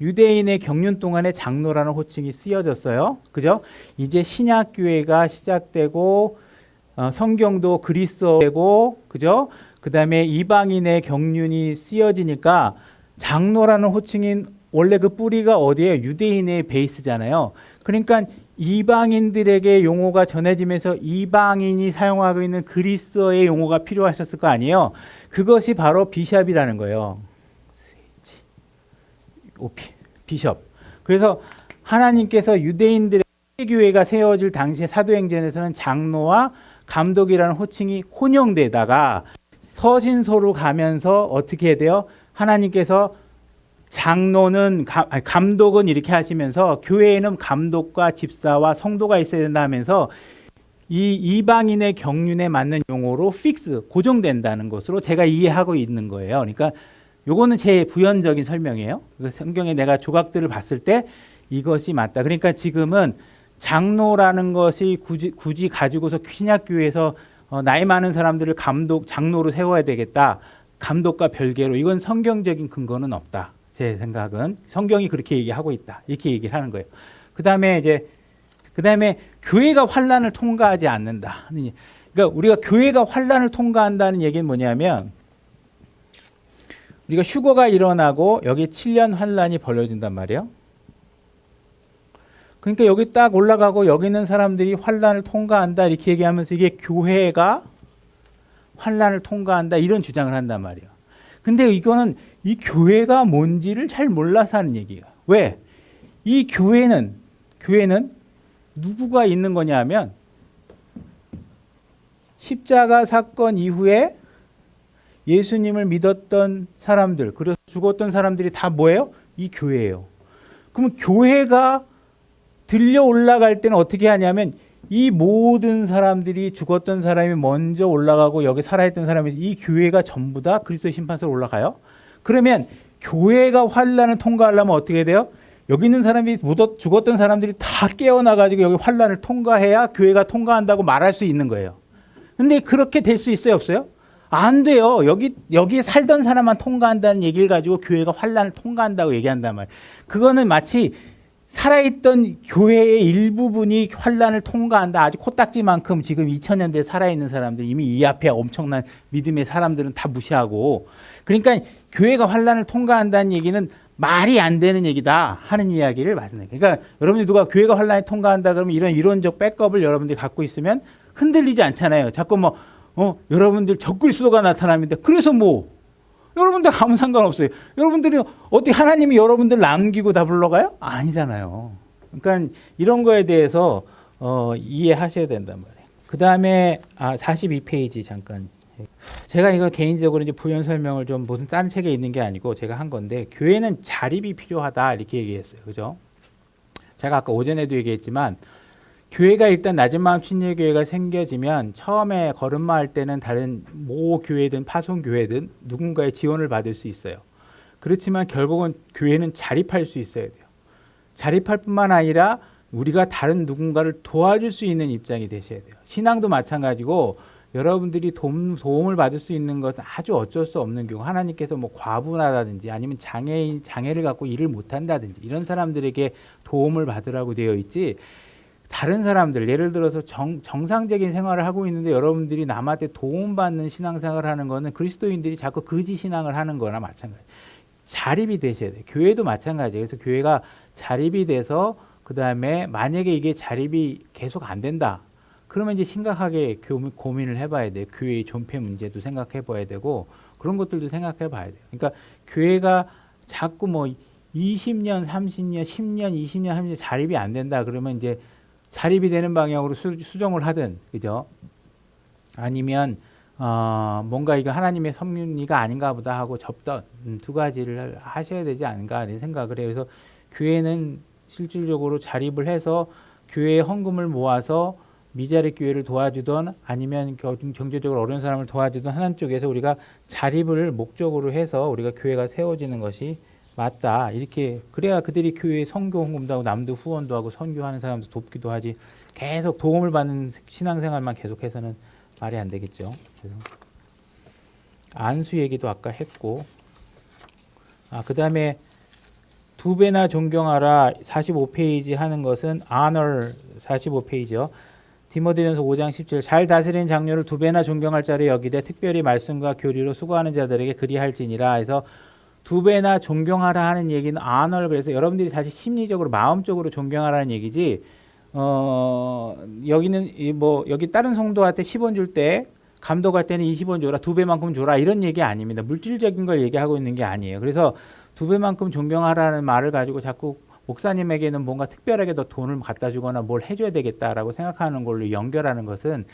유대인의 경륜 동안에 장로라는 호칭이 쓰여졌어요. 그죠? 이제 신약 교회가 시작되고 성경도 그리스어고 그죠? 그다음에 이방인의 경륜이 쓰여지니까 장로라는 호칭인 원래 그 뿌리가 어디에 유대인의 베이스잖아요. 그러니까 이방인들에게 용어가 전해지면서 이방인이 사용하고 있는 그리스어의 용어가 필요하셨을 거 아니에요. 그것이 바로 비숍이라는 거예요. 비숍. 그래서 하나님께서 유대인들의 교회가 세워질 당시 사도행전에서는 장로와 감독이라는 호칭이 혼용되다가 서신서로 가면서 어떻게 해야 돼요? 하나님께서 감독은 이렇게 하시면서 교회에는 감독과 집사와 성도가 있어야 된다 하면서 이 이방인의 경륜에 맞는 용어로 고정된다는 것으로 제가 이해하고 있는 거예요. 그러니까 요거는 제 부연적인 설명이에요. 성경에 내가 조각들을 봤을 때 이것이 맞다. 그러니까 지금은 장로라는 것이 굳이 가지고서 신약교회에서 나이 많은 사람들을 장로로 세워야 되겠다. 감독과 별개로 이건 성경적인 근거는 없다. 제 생각은 성경이 그렇게 얘기하고 있다. 이렇게 얘기를 하는 거예요. 그다음에 교회가 환난을 통과하지 않는다. 그러니까 우리가 교회가 환난을 통과한다는 얘기는 뭐냐면 우리가 휴거가 일어나고 여기 7년 환난이 벌어진단 말이에요. 그러니까 여기 딱 올라가고 여기 있는 사람들이 환난을 통과한다 이렇게 얘기하면서 이게 교회가 환난을 통과한다 이런 주장을 한단 말이에요. 근데 이거는 이 교회가 뭔지를 잘 몰라서 하는 얘기예요. 왜? 이 교회는 누구가 있는 거냐 하면 십자가 사건 이후에 예수님을 믿었던 사람들, 그래서 죽었던 사람들이 다 뭐예요? 이 교회예요. 그러면 교회가 들려 올라갈 때는 어떻게 하냐면 이 모든 사람들이 죽었던 사람이 먼저 올라가고 여기 살아있던 사람이 이 교회가 전부 다 그리스도의 심판서로 올라가요. 그러면 교회가 환난을 통과하려면 어떻게 돼요? 여기 있는 사람이 죽었던 사람들이 다 깨어나가지고 여기 환난을 통과해야 교회가 통과한다고 말할 수 있는 거예요. 근데 그렇게 될 수 있어요, 없어요? 안 돼요. 여기 살던 사람만 통과한다는 얘기를 가지고 교회가 환난을 통과한다고 얘기한단 말이에요. 그거는 마치 살아있던 교회의 일부분이 환난을 통과한다. 아주 코딱지만큼 지금 2000년대에 살아있는 사람들 이미 이 앞에 엄청난 믿음의 사람들은 다 무시하고 그러니까 교회가 환난을 통과한다는 얘기는 말이 안 되는 얘기다 하는 이야기를 말씀드려요. 그러니까 여러분들 누가 교회가 환난을 통과한다 그러면 이런 이론적 백업을 여러분들이 갖고 있으면 흔들리지 않잖아요. 자꾸 여러분들 적그리스도가 나타납니다. 그래서 여러분들 아무 상관없어요. 여러분들이 어떻게 하나님이 여러분들 남기고 다 불러가요? 아니잖아요. 그러니까 이런 거에 대해서 이해하셔야 된단 말이에요. 그 다음에 42페이지 잠깐. 제가 이거 개인적으로 이제 부연 설명을 좀 무슨 다른 책에 있는 게 아니고 제가 한 건데 교회는 자립이 필요하다 이렇게 얘기했어요. 그죠? 제가 아까 오전에도 얘기했지만 교회가 일단 낮은 마음 침례교회가 생겨지면 처음에 걸음마 할 때는 다른 모교회든 파송교회든 누군가의 지원을 받을 수 있어요. 그렇지만 결국은 교회는 자립할 수 있어야 돼요. 자립할 뿐만 아니라 우리가 다른 누군가를 도와줄 수 있는 입장이 되셔야 돼요. 신앙도 마찬가지고 여러분들이 도움을 받을 수 있는 것은 아주 어쩔 수 없는 경우 하나님께서 과부나다든지 아니면 장애를 갖고 일을 못한다든지 이런 사람들에게 도움을 받으라고 되어 있지 다른 사람들 예를 들어서 정상적인 생활을 하고 있는데 여러분들이 남한테 도움받는 신앙생활을 하는 거는 그리스도인들이 자꾸 거짓 신앙을 하는 거나 마찬가지. 자립이 되셔야 돼요. 교회도 마찬가지예요. 그래서 교회가 자립이 돼서 그 다음에 만약에 이게 자립이 계속 안 된다. 그러면 이제 심각하게 고민을 해봐야 돼요. 교회의 존폐 문제도 생각해봐야 되고 그런 것들도 생각해봐야 돼요. 그러니까 교회가 자꾸 뭐 20년, 30년, 10년, 20년, 30년 자립이 안 된다. 그러면 이제 자립이 되는 방향으로 수정을 하든, 그죠? 아니면 뭔가 이거 하나님의 섭리가 아닌가 보다 하고 접던 두 가지를 하셔야 되지 않은가 이런 생각을 해요. 그래서 교회는 실질적으로 자립을 해서 교회의 헌금을 모아서 미자립 교회를 도와주던 아니면 경제적으로 어려운 사람을 도와주던 하나님 쪽에서 우리가 자립을 목적으로 해서 우리가 교회가 세워지는 것이 맞다. 이렇게 그래야 그들이 교회에 선교 헌금도 하고 남도 후원도 하고 선교하는 사람도 돕기도 하지 계속 도움을 받는 신앙생활만 계속해서는 말이 안 되겠죠. 그래서 안수 얘기도 아까 했고 그 다음에 두 배나 존경하라 45페이지 하는 것은 honor 45페이지요. 디모데전서 5장 17 잘 다스리는 장로를 두 배나 존경할 자로 여기되 특별히 말씀과 교리로 수고하는 자들에게 그리할지니라 해서 두 배나 존경하라 하는 얘기는 honor 그래서 여러분들이 사실 심리적으로 마음적으로 존경하라는 얘기지 여기는 뭐 여기 다른 성도한테 10원 줄 때 감독할 때는 20원 줘라 두 배만큼 줘라 이런 얘기 아닙니다. 물질적인 걸 얘기하고 있는 게 아니에요. 그래서 두 배만큼 존경하라는 말을 가지고 자꾸 목사님에게는 뭔가 특별하게 더 돈을 갖다 주거나 뭘 해줘야 되겠다라고 생각하는 걸로 연결하는 것은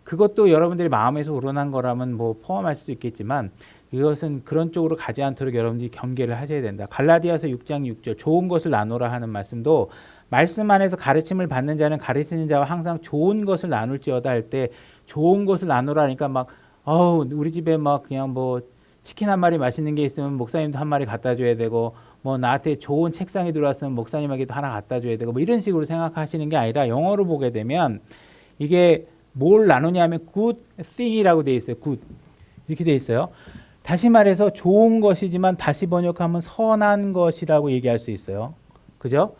그것도 여러분들이 마음에서 우러난 거라면 뭐 포함할 수도 있겠지만 이것은 그런 쪽으로 가지 않도록 여러분들이 경계를 하셔야 된다. 갈라디아서 6장 6절 좋은 것을 나누라 하는 말씀도 말씀 안에서 가르침을 받는 자는 가르치는 자와 항상 좋은 것을 나눌지어다 할 때 좋은 것을 나누라니까 막 우리 집에 막 그냥 뭐 치킨 한 마리 맛있는 게 있으면 목사님도 한 마리 갖다 줘야 되고 뭐 나한테 좋은 책상이 들어왔으면 목사님에게도 하나 갖다 줘야 되고 뭐 이런 식으로 생각하시는 게 아니라 영어로 보게 되면 이게 뭘 나누냐면 good thing이라고 돼 있어요. good 이렇게 돼 있어요. 다시 말해서 좋은 것이지만 다시 번역하면 선한 것이라고 얘기할 수 있어요. 그죠?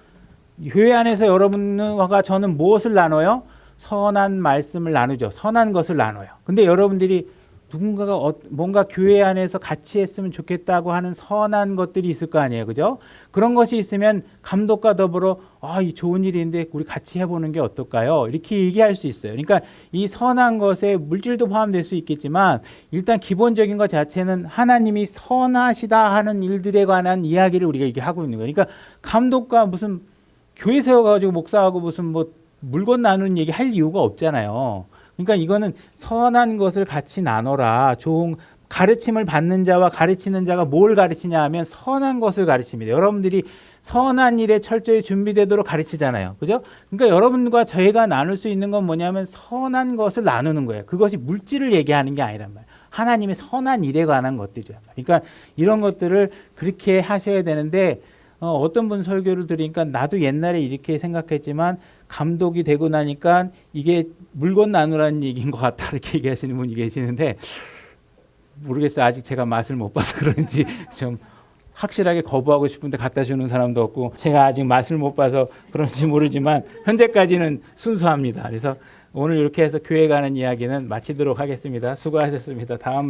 교회 안에서 여러분과 저는 무엇을 나눠요? 선한 말씀을 나누죠. 선한 것을 나눠요. 근데 여러분들이 누군가가 뭔가 교회 안에서 같이 했으면 좋겠다고 하는 선한 것들이 있을 거 아니에요. 그죠? 그런 것이 있으면 감독과 더불어 이 좋은 일인데 우리 같이 해보는 게 어떨까요? 이렇게 얘기할 수 있어요. 그러니까 이 선한 것에 물질도 포함될 수 있겠지만 일단 기본적인 것 자체는 하나님이 선하시다 하는 일들에 관한 이야기를 우리가 이게 하고 있는 거예요. 그러니까 감독과 무슨 교회 세워가지고 목사하고 무슨 뭐 물건 나누는 얘기 할 이유가 없잖아요. 그러니까 이거는 선한 것을 같이 나눠라. 좋은 가르침을 받는 자와 가르치는 자가 뭘 가르치냐 하면 선한 것을 가르칩니다. 여러분들이 선한 일에 철저히 준비되도록 가르치잖아요. 그죠? 그러니까 여러분과 저희가 나눌 수 있는 건 뭐냐면 선한 것을 나누는 거예요. 그것이 물질을 얘기하는 게 아니란 말이에요. 하나님의 선한 일에 관한 것들이란 말이에요. 그러니까 이런 것들을 그렇게 하셔야 되는데 어떤 분 설교를 들으니까 나도 옛날에 이렇게 생각했지만 감독이 되고 나니까 이게 물건 나누라는 얘기인 것 같다 이렇게 얘기하시는 분이 계시는데 모르겠어요. 아직 제가 맛을 못 봐서 그런지 좀 확실하게 거부하고 싶은데 갖다 주는 사람도 없고 제가 아직 맛을 못 봐서 그런지 모르지만 현재까지는 순수합니다. 그래서 오늘 이렇게 해서 교회 가는 이야기는 마치도록 하겠습니다. 수고하셨습니다. 다음